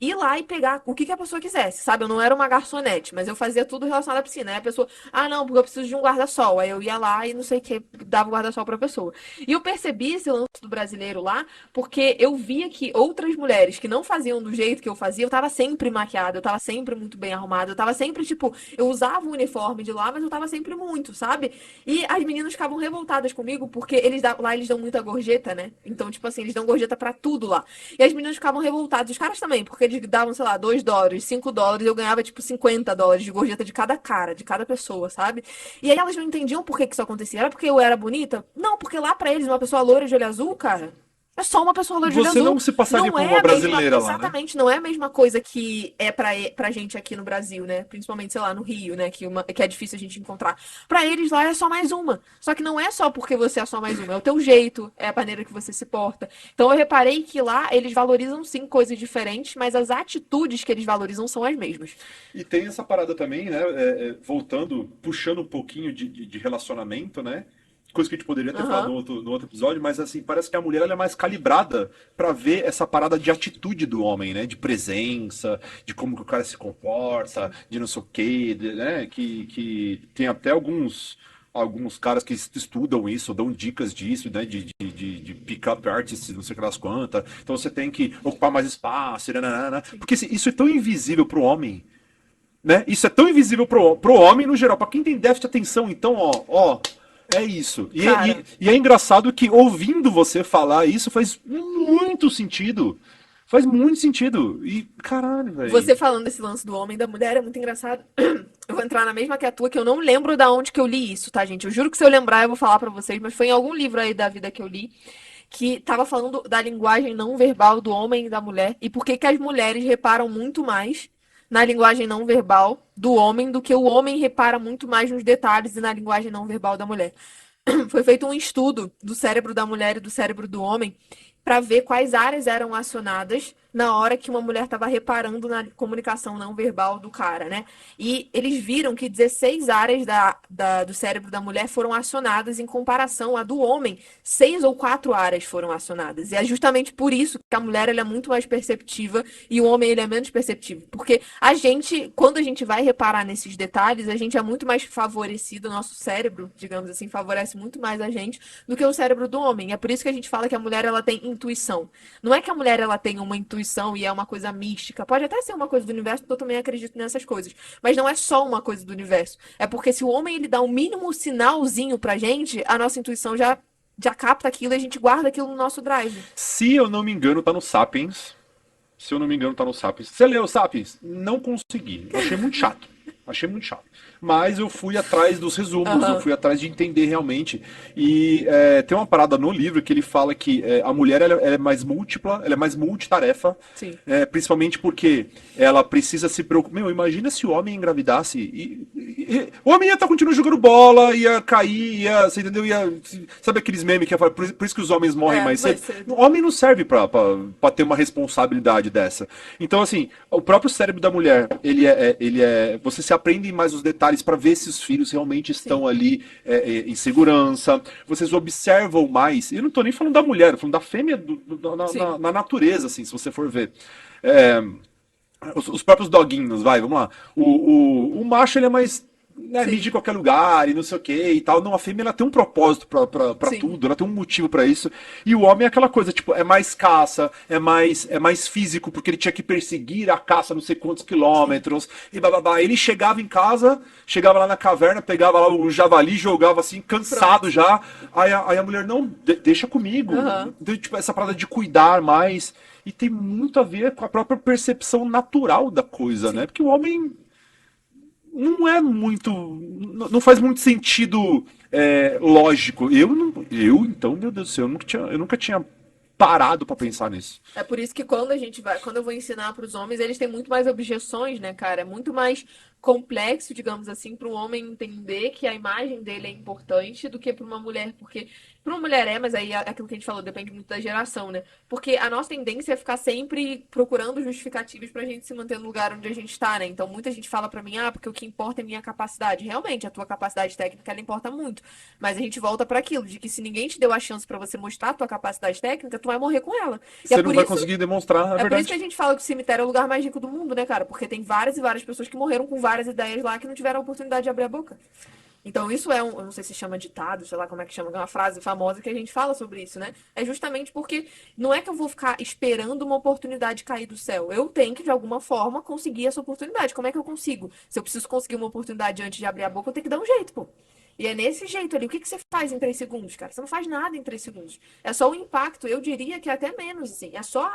ir lá e pegar o que que a pessoa quisesse, sabe? Eu não era uma garçonete, mas eu fazia tudo relacionado à piscina. Aí a pessoa, não, porque eu preciso de um guarda-sol. Aí eu ia lá e não sei o que, dava o guarda-sol pra pessoa. E eu percebi esse lance do brasileiro lá, porque eu via que outras mulheres que não faziam do jeito que eu fazia, eu tava sempre maquiada, eu tava sempre muito bem arrumada, eu tava sempre, tipo, eu usava o uniforme de lá, mas eu tava sempre muito, sabe? E as meninas ficavam revoltadas comigo, porque lá eles dão muita gorjeta, né? Então, tipo assim, eles dão gorjeta pra tudo lá. E as meninas ficavam revoltadas, os caras também, porque eles davam, sei lá, $2, $5, eu ganhava, tipo, $50 de gorjeta de cada cara, de cada pessoa, sabe? E aí elas não entendiam por que que isso acontecia. Era porque eu era bonita? Não, porque lá pra eles, uma pessoa loira de olho azul, cara, é só uma pessoa loira de olho Você azul. não se passaria Não por é uma a mesma, brasileira lá, né? exatamente, não é a mesma coisa que é pra gente aqui no Brasil, né? Principalmente, sei lá, no Rio, né? Que é difícil a gente encontrar. Pra eles lá é só mais uma. Só que não é só porque você é só mais uma, é o teu jeito, é a maneira que você se porta. Então eu reparei que lá eles valorizam sim coisas diferentes, mas as atitudes que eles valorizam são as mesmas. E tem essa parada também, né? Voltando, puxando um pouquinho de relacionamento, né? Coisa que a gente poderia ter falado Aham. no outro episódio, mas assim, parece que a mulher ela é mais calibrada pra ver essa parada de atitude do homem, né? De presença, de como que o cara se comporta, Sim. de não sei o quê, né? Que tem até alguns caras que estudam isso, dão dicas disso, né? De pick-up artists, não sei o que das quantas. Então você tem que ocupar mais espaço, nananana. Sim. Porque assim, isso é tão invisível pro homem, né? Isso é tão invisível pro homem no geral. Pra quem tem déficit de atenção, então, ó, é isso. Cara, E é engraçado que ouvindo você falar isso faz muito sentido. Faz muito sentido. E, caralho, velho. você falando desse lance do homem e da mulher é muito engraçado. Eu vou entrar na mesma que a tua, que eu não lembro da onde que eu li isso, tá, gente? Eu juro que se eu lembrar eu vou falar pra vocês, mas foi em algum livro aí da vida que eu li, que tava falando da linguagem não verbal do homem e da mulher e por que que as mulheres reparam muito mais na linguagem não verbal do homem do que o homem repara muito mais nos detalhes e na linguagem não verbal da mulher. Foi feito um estudo do cérebro da mulher e do cérebro do homem para ver quais áreas eram acionadas na hora que uma mulher estava reparando na comunicação não verbal do cara, né? E eles viram que 16 áreas do cérebro da mulher foram acionadas em comparação à do homem. 6 ou 4 áreas foram acionadas. E é justamente por isso que a mulher ela é muito mais perceptiva e o homem ele é menos perceptivo. Porque a gente, quando a gente vai reparar nesses detalhes, a gente é muito mais favorecido, o nosso cérebro, digamos assim, favorece muito mais a gente do que o cérebro do homem. É por isso que a gente fala que a mulher ela tem intuição. Não é que a mulher ela tem uma intuição e é uma coisa mística. Pode até ser uma coisa do universo, porque eu também acredito nessas coisas. Mas não é só uma coisa do universo. É porque se o homem ele dá um mínimo sinalzinho pra gente, a nossa intuição já capta aquilo e a gente guarda aquilo no nosso drive. Se eu não me engano, tá no Sapiens. Se eu não me engano, tá no Sapiens. Você leu Sapiens? Não consegui. Eu achei muito chato. Achei muito chato. Mas eu fui atrás dos resumos, eu Aham. fui atrás de entender realmente. E tem uma parada no livro que ele fala que a mulher ela é mais múltipla, ela é mais multitarefa, Sim. principalmente porque ela precisa se preocupar. Meu, imagina se o homem engravidasse o homem ia estar continuando jogando bola, ia cair, você entendeu? Sabe aqueles memes que fala, por isso que os homens morrem mais Mais cedo? cedo. O homem não serve pra ter uma responsabilidade dessa. Então, assim, o próprio cérebro da mulher, você se aprende mais os detalhes para ver se os filhos realmente Sim. estão ali em segurança. Vocês observam mais. Eu não tô nem falando da mulher, eu tô falando da fêmea Sim. na natureza, assim, se você for ver. É, os próprios doguinhos, vai, vamos lá. O macho, ele é mais, né, mide em Sim. qualquer lugar e não sei o que e tal. Não, a fêmea, ela tem um propósito pra Sim. tudo, ela tem um motivo pra isso. E o homem é aquela coisa, tipo, é mais caça, é mais físico, porque ele tinha que perseguir a caça não sei quantos Sim. quilômetros, e bababá. Ele chegava em casa, chegava lá na caverna, pegava lá o javali, jogava assim, cansado Pronto. já. Aí a mulher, não, deixa comigo. Aham. Então, tipo, essa parada de cuidar mais. E tem muito a ver com a própria percepção natural da coisa, né? Sim. Porque o homem não é muito. Não faz muito sentido lógico. Então, meu Deus do céu, eu nunca tinha parado pra pensar nisso. É por isso que quando eu vou ensinar para os homens, eles têm muito mais objeções, né, cara? É muito mais complexo, digamos assim, para um homem entender que a imagem dele é importante do que para uma mulher, porque para uma mulher mas aí aquilo que a gente falou depende muito da geração, né? Porque a nossa tendência é ficar sempre procurando justificativas pra gente se manter no lugar onde a gente tá, né? Então muita gente fala pra mim, porque o que importa é minha capacidade. Realmente, a tua capacidade técnica ela importa muito, mas a gente volta para aquilo de que se ninguém te deu a chance para você mostrar a tua capacidade técnica, vai morrer com ela. E Você é não por vai isso, conseguir demonstrar a é por isso verdade. que a gente fala que o cemitério é o lugar mais rico do mundo, né, cara? Porque tem várias e várias pessoas que morreram com várias ideias lá que não tiveram a oportunidade de abrir a boca. Então, isso é eu não sei se chama ditado, sei lá como é que chama, é uma frase famosa que a gente fala sobre isso, né? É justamente porque não é que eu vou ficar esperando uma oportunidade cair do céu. Eu tenho que, de alguma forma, conseguir essa oportunidade. Como é que eu consigo? Se eu preciso conseguir uma oportunidade antes de abrir a boca, eu tenho que dar um jeito, pô. E é nesse jeito ali. O que você faz em 3 segundos, cara? Você não faz nada em 3 segundos. É só o impacto, eu diria que é até menos, assim. É só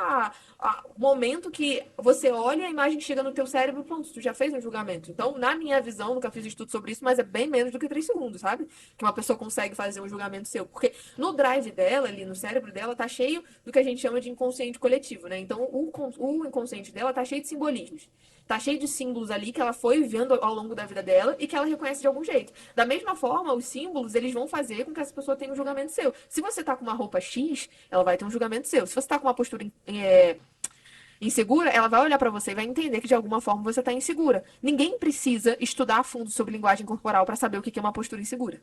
o momento que você olha, a imagem chega no teu cérebro e pronto, tu já fez um julgamento. Então, na minha visão, nunca fiz estudo sobre isso, mas é bem menos do que 3 segundos, sabe? Que uma pessoa consegue fazer um julgamento seu. Porque no drive dela, ali no cérebro dela, tá cheio do que a gente chama de inconsciente coletivo, né? Então, o inconsciente dela tá cheio de simbolismos. Tá cheio de símbolos ali que ela foi vivendo ao longo da vida dela e que ela reconhece de algum jeito. Da mesma forma, os símbolos, eles vão fazer com que essa pessoa tenha um julgamento seu. Se você tá com uma roupa X, ela vai ter um julgamento seu. Se você tá com uma postura insegura, ela vai olhar pra você e vai entender que de alguma forma você tá insegura. Ninguém precisa estudar a fundo sobre linguagem corporal pra saber o que é uma postura insegura.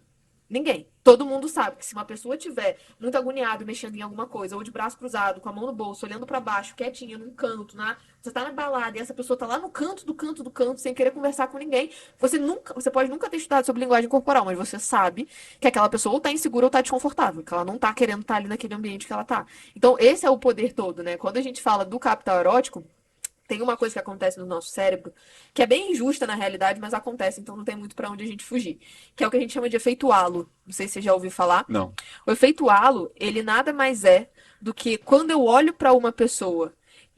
Ninguém. Todo mundo sabe que se uma pessoa tiver muito agoniado, mexendo em alguma coisa, ou de braço cruzado, com a mão no bolso, olhando pra baixo, quietinha, num canto, você tá na balada e essa pessoa tá lá no canto do canto do canto, sem querer conversar com ninguém, você pode nunca ter estudado sobre linguagem corporal, mas você sabe que aquela pessoa ou tá insegura ou tá desconfortável, que ela não tá querendo estar ali naquele ambiente que ela tá. Então, esse é o poder todo, né? Quando a gente fala do capital erótico, tem uma coisa que acontece no nosso cérebro, que é bem injusta na realidade, mas acontece, então não tem muito pra onde a gente fugir. Que é o que a gente chama de efeito halo. Não sei se você já ouviu falar. Não. O efeito halo, ele nada mais é do que quando eu olho pra uma pessoa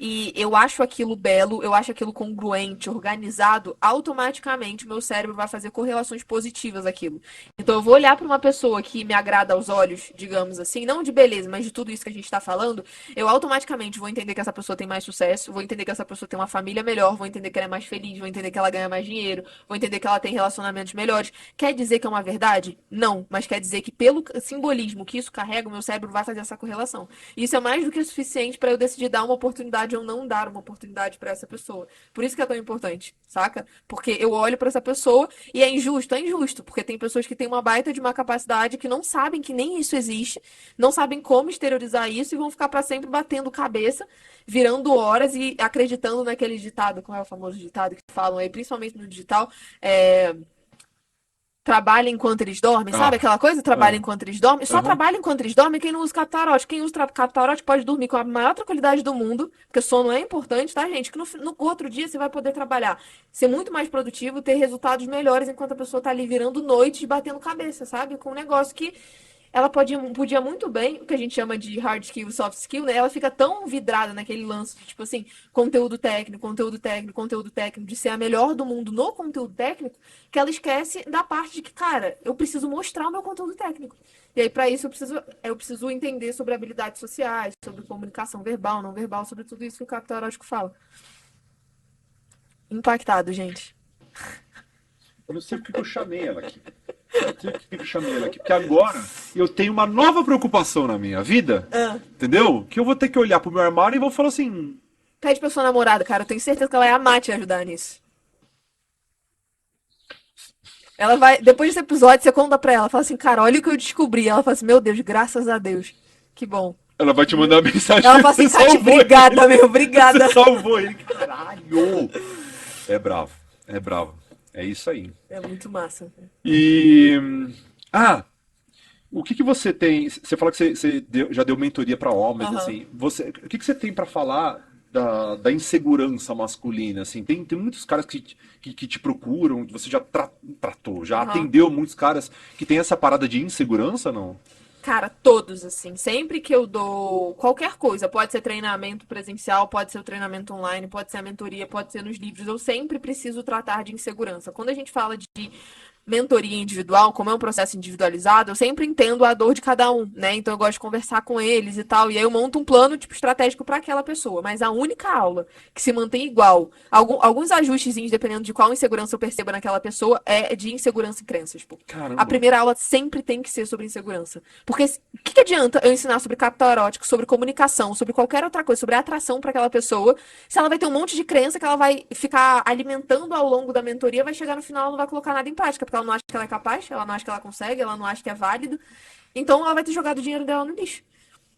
e eu acho aquilo belo, eu acho aquilo congruente, organizado, automaticamente meu cérebro vai fazer correlações positivas àquilo. Então eu vou olhar pra uma pessoa que me agrada aos olhos, digamos assim, não de beleza, mas de tudo isso que a gente tá falando, eu automaticamente vou entender que essa pessoa tem mais sucesso, vou entender que essa pessoa tem uma família melhor, vou entender que ela é mais feliz, vou entender que ela ganha mais dinheiro, vou entender que ela tem relacionamentos melhores. Quer dizer que é uma verdade? Não, mas quer dizer que pelo simbolismo que isso carrega, o meu cérebro vai fazer essa correlação. E isso é mais do que suficiente para eu decidir dar uma oportunidade ou não dar uma oportunidade para essa pessoa. Por isso que é tão importante, saca? Porque eu olho para essa pessoa e é injusto, porque tem pessoas que têm uma baita de uma capacidade que não sabem que nem isso existe, não sabem como exteriorizar isso e vão ficar para sempre batendo cabeça, virando horas e acreditando naquele ditado, qual é o famoso ditado que falam aí, principalmente no digital, trabalha enquanto eles dormem, sabe Ah, aquela coisa? Trabalha ah, enquanto eles dormem. Só aham. trabalha enquanto eles dormem quem não usa capital erótico. Quem usa capital erótico pode dormir com a maior tranquilidade do mundo, porque sono é importante, tá, gente? Que no outro dia você vai poder trabalhar, ser muito mais produtivo, ter resultados melhores enquanto a pessoa tá ali virando noites e batendo cabeça, sabe? Com um negócio que ela podia muito bem, o que a gente chama de hard skill, soft skill, né? Ela fica tão vidrada naquele lance de, tipo assim, conteúdo técnico, conteúdo técnico, conteúdo técnico, de ser a melhor do mundo no conteúdo técnico, que ela esquece da parte de que, cara, eu preciso mostrar o meu conteúdo técnico. E aí, pra isso, eu preciso entender sobre habilidades sociais, sobre comunicação verbal, não verbal, sobre tudo isso que o capital erótico fala. Impactado, gente. Eu não sei porque que eu chamei ela aqui. Eu não sei porque que eu chamei ela aqui. Porque agora eu tenho uma nova preocupação na minha vida. Ah, Entendeu? Que eu vou ter que olhar pro meu armário e vou falar assim. pede pra sua namorada, cara. Eu tenho certeza que ela vai amar te ajudar nisso. Ela vai, depois desse episódio, você conta pra ela, fala assim, cara, olha o que eu descobri. Ela fala assim, meu Deus, graças a Deus. Que bom. Ela vai te mandar uma mensagem. Ela fala assim, Você Kate, salvou obrigada, meu, Você obrigada. salvou ele. Caralho! É bravo. É bravo. É isso aí. É muito massa. E. Ah, o que que você tem? Você fala que já deu mentoria para homens, Aham. assim. O que que você tem para falar da insegurança masculina, assim? Tem muitos caras que te procuram, que você já tratou, já Aham. atendeu muitos caras que tem essa parada de insegurança, não? Cara, todos, assim. Sempre que eu dou qualquer coisa, pode ser treinamento presencial, pode ser o treinamento online, pode ser a mentoria, pode ser nos livros, eu sempre preciso tratar de insegurança. Quando a gente fala de mentoria individual, como é um processo individualizado, eu sempre entendo a dor de cada um, né? Então eu gosto de conversar com eles e tal, e aí eu monto um plano tipo estratégico para aquela pessoa, mas a única aula que se mantém igual, alguns ajustezinhos dependendo de qual insegurança eu perceba naquela pessoa é de insegurança e crenças, pô. A Caramba. primeira aula sempre tem que ser sobre insegurança. Porque o que adianta eu ensinar sobre capital erótico, sobre comunicação, sobre qualquer outra coisa, sobre atração para aquela pessoa, se ela vai ter um monte de crença que ela vai ficar alimentando ao longo da mentoria, vai chegar no final e ela não vai colocar nada em prática, porque ela não acha que ela é capaz, ela não acha que ela consegue, ela não acha que é válido. Então ela vai ter jogado o dinheiro dela no lixo.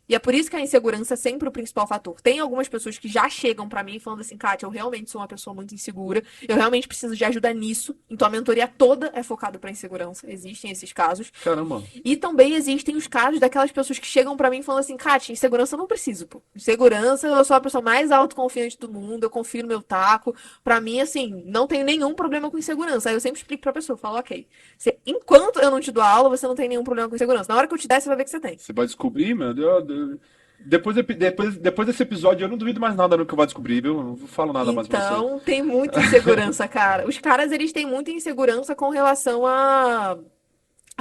E é por isso que a insegurança é sempre o principal fator. Tem algumas pessoas que já chegam pra mim falando assim, Kátia, eu realmente sou uma pessoa muito insegura, eu realmente preciso de ajuda nisso. Então a mentoria toda é focada pra insegurança. Existem esses casos. Caramba. E também existem os casos daquelas pessoas que chegam pra mim falando assim, Kátia, insegurança eu não preciso, pô. Insegurança, eu sou a pessoa mais autoconfiante do mundo, eu confio no meu taco. Pra mim, assim, não tenho nenhum problema com insegurança. Aí eu sempre explico pra pessoa, falo, ok, enquanto eu não te dou aula, você não tem nenhum problema com insegurança. Na hora que eu te der, você vai ver que você tem. Você vai descobrir, meu Deus. Depois desse episódio, eu não duvido mais nada no que eu vou descobrir, viu? Eu não falo nada mais pra você. Então, tem muita insegurança, cara. Os caras, eles têm muita insegurança com relação à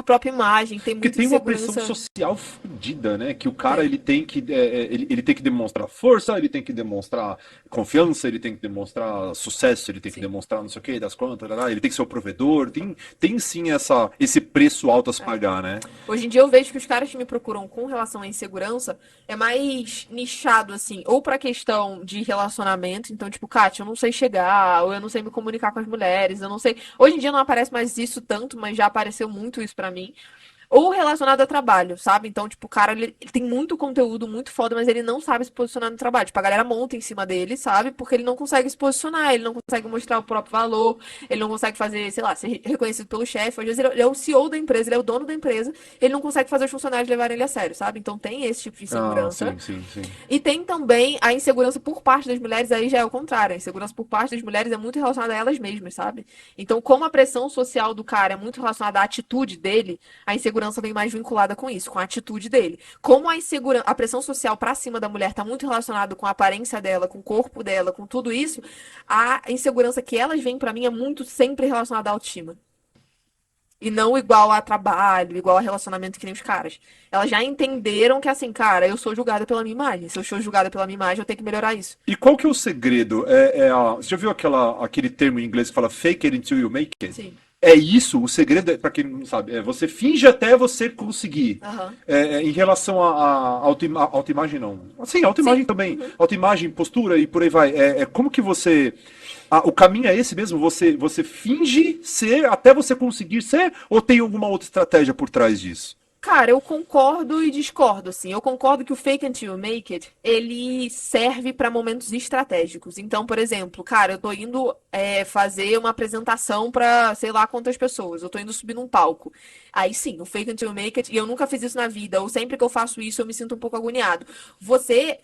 própria imagem, tem Porque muita tem uma pressão insegurança. social fodida, né? Que o cara Tem. ele tem que ele tem que demonstrar força, ele tem que demonstrar confiança, ele tem que demonstrar sucesso, ele tem que Sim. demonstrar não sei o que das quantas, ele tem que ser o provedor. Tem sim esse preço alto a se É. pagar, né? Hoje em dia eu vejo que os caras que me procuram com relação à insegurança é mais nichado, assim, ou pra questão de relacionamento, então, tipo, Kátia, eu não sei chegar, ou eu não sei me comunicar com as mulheres, eu não sei. Hoje em dia não aparece mais isso tanto, mas já apareceu muito isso pra mim. Ou relacionado a trabalho, sabe? Então, tipo, o cara, ele tem muito conteúdo, muito foda, mas ele não sabe se posicionar no trabalho. Tipo, a galera monta em cima dele, sabe? Porque ele não consegue se posicionar, ele não consegue mostrar o próprio valor, ele não consegue fazer, sei lá, ser reconhecido pelo chefe. Às vezes ele é o CEO da empresa, ele é o dono da empresa, ele não consegue fazer os funcionários levarem ele a sério, sabe? Então tem esse tipo de Ah, insegurança. sim, sim, sim. E tem também a insegurança por parte das mulheres, aí já é o contrário. A insegurança por parte das mulheres é muito relacionada a elas mesmas, sabe? Então, como a pressão social do cara é muito relacionada à atitude dele, a insegurança vem mais vinculada com isso, com a atitude dele. Como a pressão social pra cima da mulher tá muito relacionada com a aparência dela, com o corpo dela, com tudo isso, a insegurança que elas vêm pra mim é muito sempre relacionada à autoestima. E não igual a trabalho, igual a relacionamento que nem os caras. Elas já entenderam que, assim, cara, eu sou julgada pela minha imagem. Se eu sou julgada pela minha imagem, eu tenho que melhorar isso. E qual que é o segredo? Você já viu aquele termo em inglês que fala fake it until you make it? Sim. É isso, o segredo, pra quem não sabe, você finge até você conseguir. Aham. Em relação à autoimagem, não. Sim, autoimagem Sim. também. Autoimagem, postura e por aí vai. Como que você. O caminho é esse mesmo? Você finge ser até você conseguir ser? Ou tem alguma outra estratégia por trás disso? Cara, eu concordo e discordo, assim. Eu concordo que o fake until you make it, ele serve para momentos estratégicos. Então, por exemplo, cara, eu tô indo fazer uma apresentação para sei lá quantas pessoas. Eu tô indo subir num palco. Aí sim, o fake until you make it, e eu nunca fiz isso na vida, ou sempre que eu faço isso eu me sinto um pouco agoniado. Você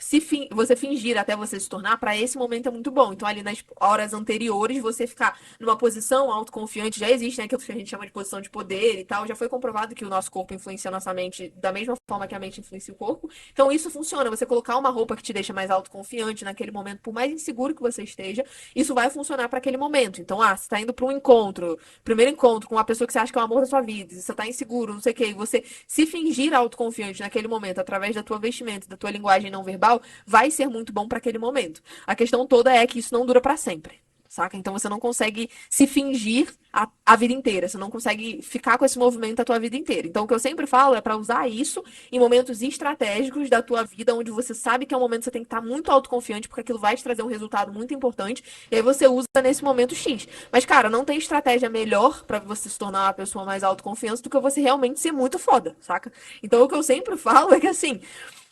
fingir até você se tornar, para esse momento é muito bom. Então, ali nas horas anteriores, você ficar numa posição autoconfiante, já existe, né, aquilo que a gente chama de posição de poder e tal, já foi comprovado que o nosso corpo influencia a nossa mente da mesma forma que a mente influencia o corpo. Então, isso funciona. Você colocar uma roupa que te deixa mais autoconfiante naquele momento, por mais inseguro que você esteja, isso vai funcionar para aquele momento. Então, você tá indo para um encontro, primeiro encontro com uma pessoa que você acha que é o amor da sua vida, e você tá inseguro, não sei o que, e você se fingir autoconfiante naquele momento através da tua vestimenta, da tua linguagem não verbal, vai ser muito bom para aquele momento. A questão toda é que isso não dura para sempre. Saca? Então você não consegue se fingir a vida inteira. Você não consegue ficar com esse movimento a tua vida inteira. Então o que eu sempre falo é para usar isso em momentos estratégicos da tua vida, onde você sabe que é um momento que você tem que estar muito autoconfiante, porque aquilo vai te trazer um resultado muito importante. E aí você usa nesse momento X. Mas, cara, não tem estratégia melhor para você se tornar uma pessoa mais autoconfiante do que você realmente ser muito foda, saca? Então o que eu sempre falo é que assim,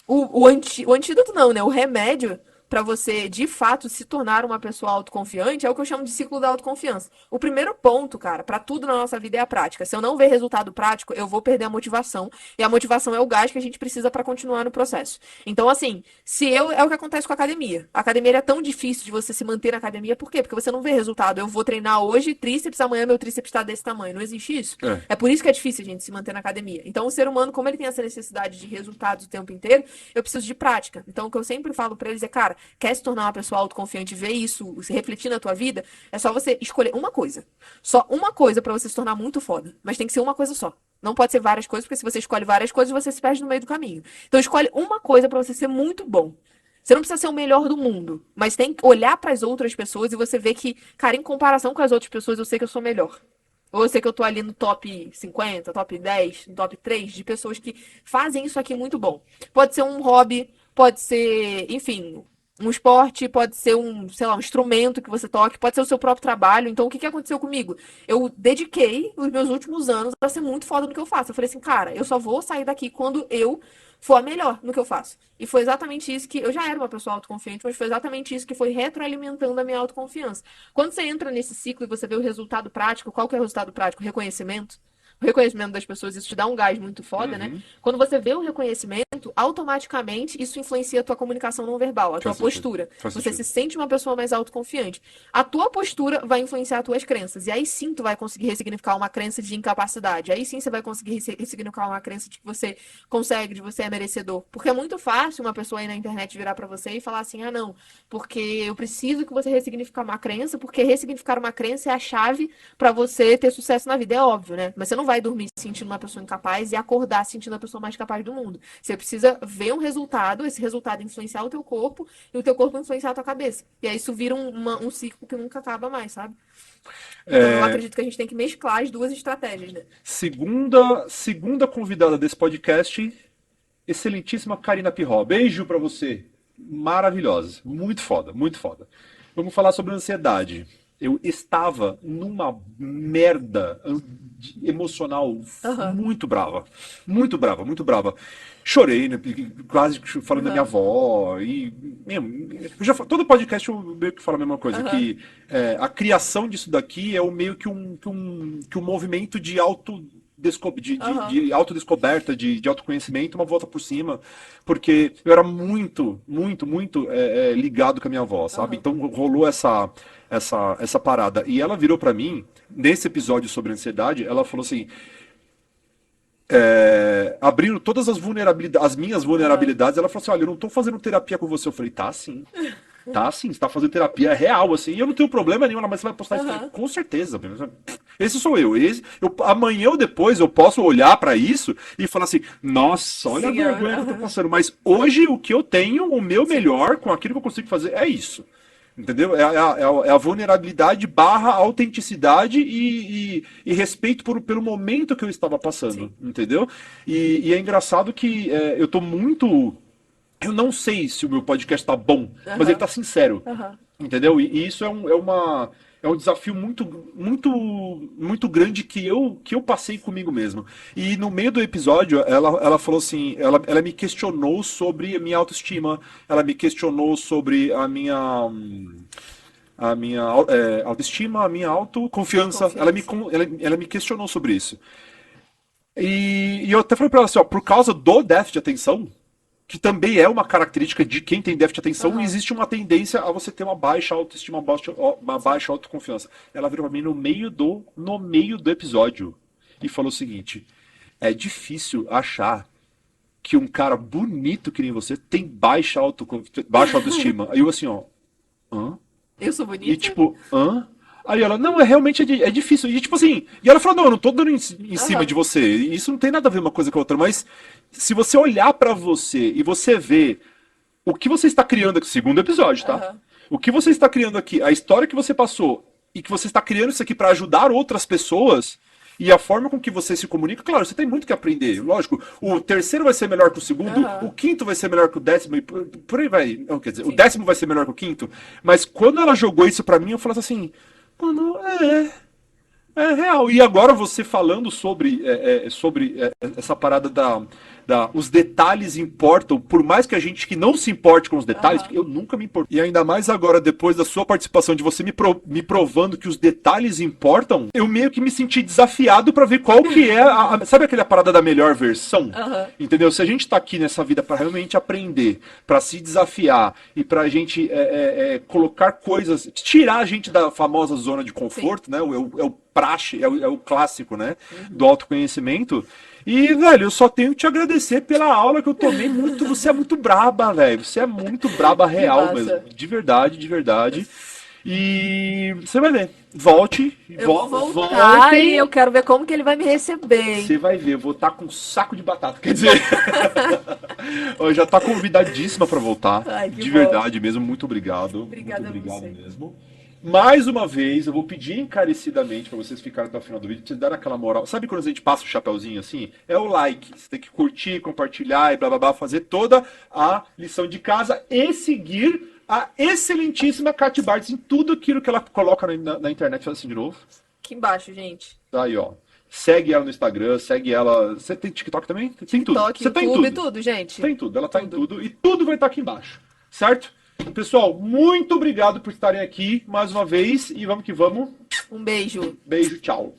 o antídoto não, né? O remédio para você de fato se tornar uma pessoa autoconfiante é o que eu chamo de ciclo da autoconfiança. O primeiro ponto, cara, para tudo na nossa vida é a prática. Se eu não ver resultado prático, eu vou perder a motivação, e a motivação é o gás que a gente precisa para continuar no processo. Então, assim, se eu é o que acontece com a academia. A academia é tão difícil de você se manter na academia, por quê? Porque você não vê resultado. Eu vou treinar hoje tríceps, amanhã meu tríceps está desse tamanho. Não existe isso. É. É por isso que é difícil a gente se manter na academia. Então, o ser humano, como ele tem essa necessidade de resultados o tempo inteiro, eu preciso de prática. Então, o que eu sempre falo para eles é, cara, quer se tornar uma pessoa autoconfiante, ver isso, se refletir na tua vida, é só você escolher uma coisa. Só uma coisa para você se tornar muito foda. Mas tem que ser uma coisa só. Não pode ser várias coisas, porque se você escolhe várias coisas, você se perde no meio do caminho. Então, escolhe uma coisa para você ser muito bom. Você não precisa ser o melhor do mundo, mas tem que olhar para as outras pessoas e você ver que, cara, em comparação com as outras pessoas, eu sei que eu sou melhor. Ou eu sei que eu tô ali no top 50, top 10, no top 3 de pessoas que fazem isso aqui muito bom. Pode ser um hobby, pode ser, enfim, Um esporte, pode ser sei lá, um instrumento que você toque, pode ser o seu próprio trabalho. Então, o que que aconteceu comigo? Eu dediquei os meus últimos anos a ser muito foda no que eu faço. Eu falei assim, cara, eu só vou sair daqui quando eu for a melhor no que eu faço. E foi exatamente isso que eu já era uma pessoa autoconfiante, mas foi exatamente isso que foi retroalimentando a minha autoconfiança. Quando você entra nesse ciclo e você vê o resultado prático, qual que é o resultado prático? Reconhecimento. O reconhecimento das pessoas, isso te dá um gás muito foda, né? Uhum. Quando você vê o reconhecimento, automaticamente isso influencia a tua comunicação não verbal, a tua Faz sentido. postura. Faz Você sentido. se sente uma pessoa mais autoconfiante. A tua postura vai influenciar as tuas crenças. E aí sim tu vai conseguir ressignificar uma crença de incapacidade. Aí sim você vai conseguir ressignificar uma crença de que você consegue, de você é merecedor. Porque é muito fácil uma pessoa aí na internet virar pra você e falar assim: ah, não, porque eu preciso que você ressignifique uma crença, porque ressignificar uma crença é a chave pra você ter sucesso na vida. É óbvio, né? Mas você não vai dormir se sentindo uma pessoa incapaz e acordar se sentindo a pessoa mais capaz do mundo. Você precisa ver um resultado, esse resultado influenciar o teu corpo e o teu corpo influenciar a tua cabeça. E aí isso vira um ciclo que nunca acaba mais, sabe? Então eu É, acredito que a gente tem que mesclar as duas estratégias, né? segunda convidada desse podcast, excelentíssima Karina Pirró. Beijo pra você. Maravilhosa. Muito foda, muito foda. Vamos falar sobre ansiedade. Eu estava numa merda emocional Aham, muito brava. Muito brava, muito brava. Chorei, né? Quase falando da minha aham, avó. E, todo podcast eu meio que falo a mesma coisa, aham, que a criação disso daqui é o meio que um movimento de aham, de autodescoberta, de autoconhecimento, uma volta por cima, porque eu era muito, muito, muito ligado com a minha avó, sabe? aham, Então rolou essa parada. E ela virou pra mim, nesse episódio sobre ansiedade, ela falou assim, abrindo todas as minhas aham. vulnerabilidades, ela falou assim, olha, eu não tô fazendo terapia com você. Eu falei, tá sim. Tá, sim, você tá fazendo terapia real, assim, e eu não tenho problema nenhum, mas você vai postar isso. Eu falei, Aham. com certeza. Esse sou eu. Amanhã ou depois eu posso olhar pra isso e falar assim, nossa, olha a Senhora. vergonha que eu tô Aham. passando. Mas hoje o que eu tenho, o meu Sim. melhor com aquilo que eu consigo fazer é isso. Entendeu? É a vulnerabilidade barra autenticidade e respeito pelo momento que eu estava passando. Sim. Entendeu? E é engraçado que eu tô muito. Eu não sei se o meu podcast tá bom, mas ele Aham. tá sincero. Aham. Entendeu? E isso é um desafio muito, muito, muito grande que eu passei comigo mesmo. E no meio do episódio, ela falou assim: ela me questionou sobre a minha autoestima, ela me questionou sobre a minha autoestima, a minha autoconfiança. Confiança. Ela me questionou sobre isso. E eu até falei pra ela assim: ó, por causa do déficit de atenção, que também é uma característica de quem tem déficit de atenção, Aham. existe uma tendência a você ter uma baixa autoestima, uma Sim. baixa autoconfiança. Ela virou pra mim no meio do episódio e falou o seguinte: é difícil achar que um cara bonito que nem você tem baixa autoestima. Aí eu assim, ó, hã? Eu sou E bonita? tipo, hã? Aí ela, não, realmente é difícil. E tipo assim, e ela falou, não, eu não tô dando em cima de Aham. você. Isso não tem nada a ver uma coisa com a outra, mas se você olhar pra você e você ver o que você está criando aqui, segundo episódio, tá? Aham. O que você está criando aqui, a história que você passou e que você está criando isso aqui pra ajudar outras pessoas e a forma com que você se comunica, claro, você tem muito que aprender. Lógico, o terceiro vai ser melhor que o segundo, o Aham. quinto vai ser melhor que o décimo, e por aí vai. Não, quer dizer, o Sim. décimo vai ser melhor que o quinto. Mas quando ela jogou isso pra mim, eu falei assim, mano, é real. E agora você falando sobre essa parada os detalhes importam, por mais que a gente que não se importe com os detalhes, Aham. porque eu nunca me importo. E ainda mais agora, depois da sua participação, de você me provando que os detalhes importam, eu meio que me senti desafiado pra ver qual que é sabe aquela parada da melhor versão? Aham. Entendeu? Se a gente tá aqui nessa vida pra realmente aprender, pra se desafiar e pra gente colocar coisas, tirar a gente da famosa zona de Sim. conforto, né? É o praxe, é o clássico, né? Do Uhum. autoconhecimento. E, velho, eu só tenho que te agradecer pela aula que eu tomei muito. Você é muito braba, velho. Você é muito braba Que real mesmo. massa. De verdade, de verdade. E você vai ver. Volte, Eu vou voltar e eu volte. quero ver como que ele vai me receber, hein? Você vai ver, eu vou estar com um saco de batata. Quer dizer, ó, já tá convidadíssima pra voltar. Ai, que De bom. verdade mesmo, muito obrigado. Muito Obrigada a obrigado você. mesmo. Mais uma vez, eu vou pedir encarecidamente pra vocês ficarem até o final do vídeo, pra vocês darem aquela moral. Sabe quando a gente passa o chapeuzinho assim? É o like. Você tem que curtir, compartilhar e blá blá blá, fazer toda a lição de casa e seguir a excelentíssima Katy Bartz em tudo aquilo que ela coloca na internet. Faz assim de novo. Aqui embaixo, gente. Tá aí, ó. Segue ela no Instagram, segue ela. Você tem TikTok também? Tem tudo. TikTok, Você tem YouTube, tudo. tudo, gente. Tem tudo. Ela tá em Tudo. tudo. E tudo vai estar aqui embaixo. Certo? Pessoal, muito obrigado por estarem aqui mais uma vez. E vamos que vamos. Um beijo. Beijo, tchau.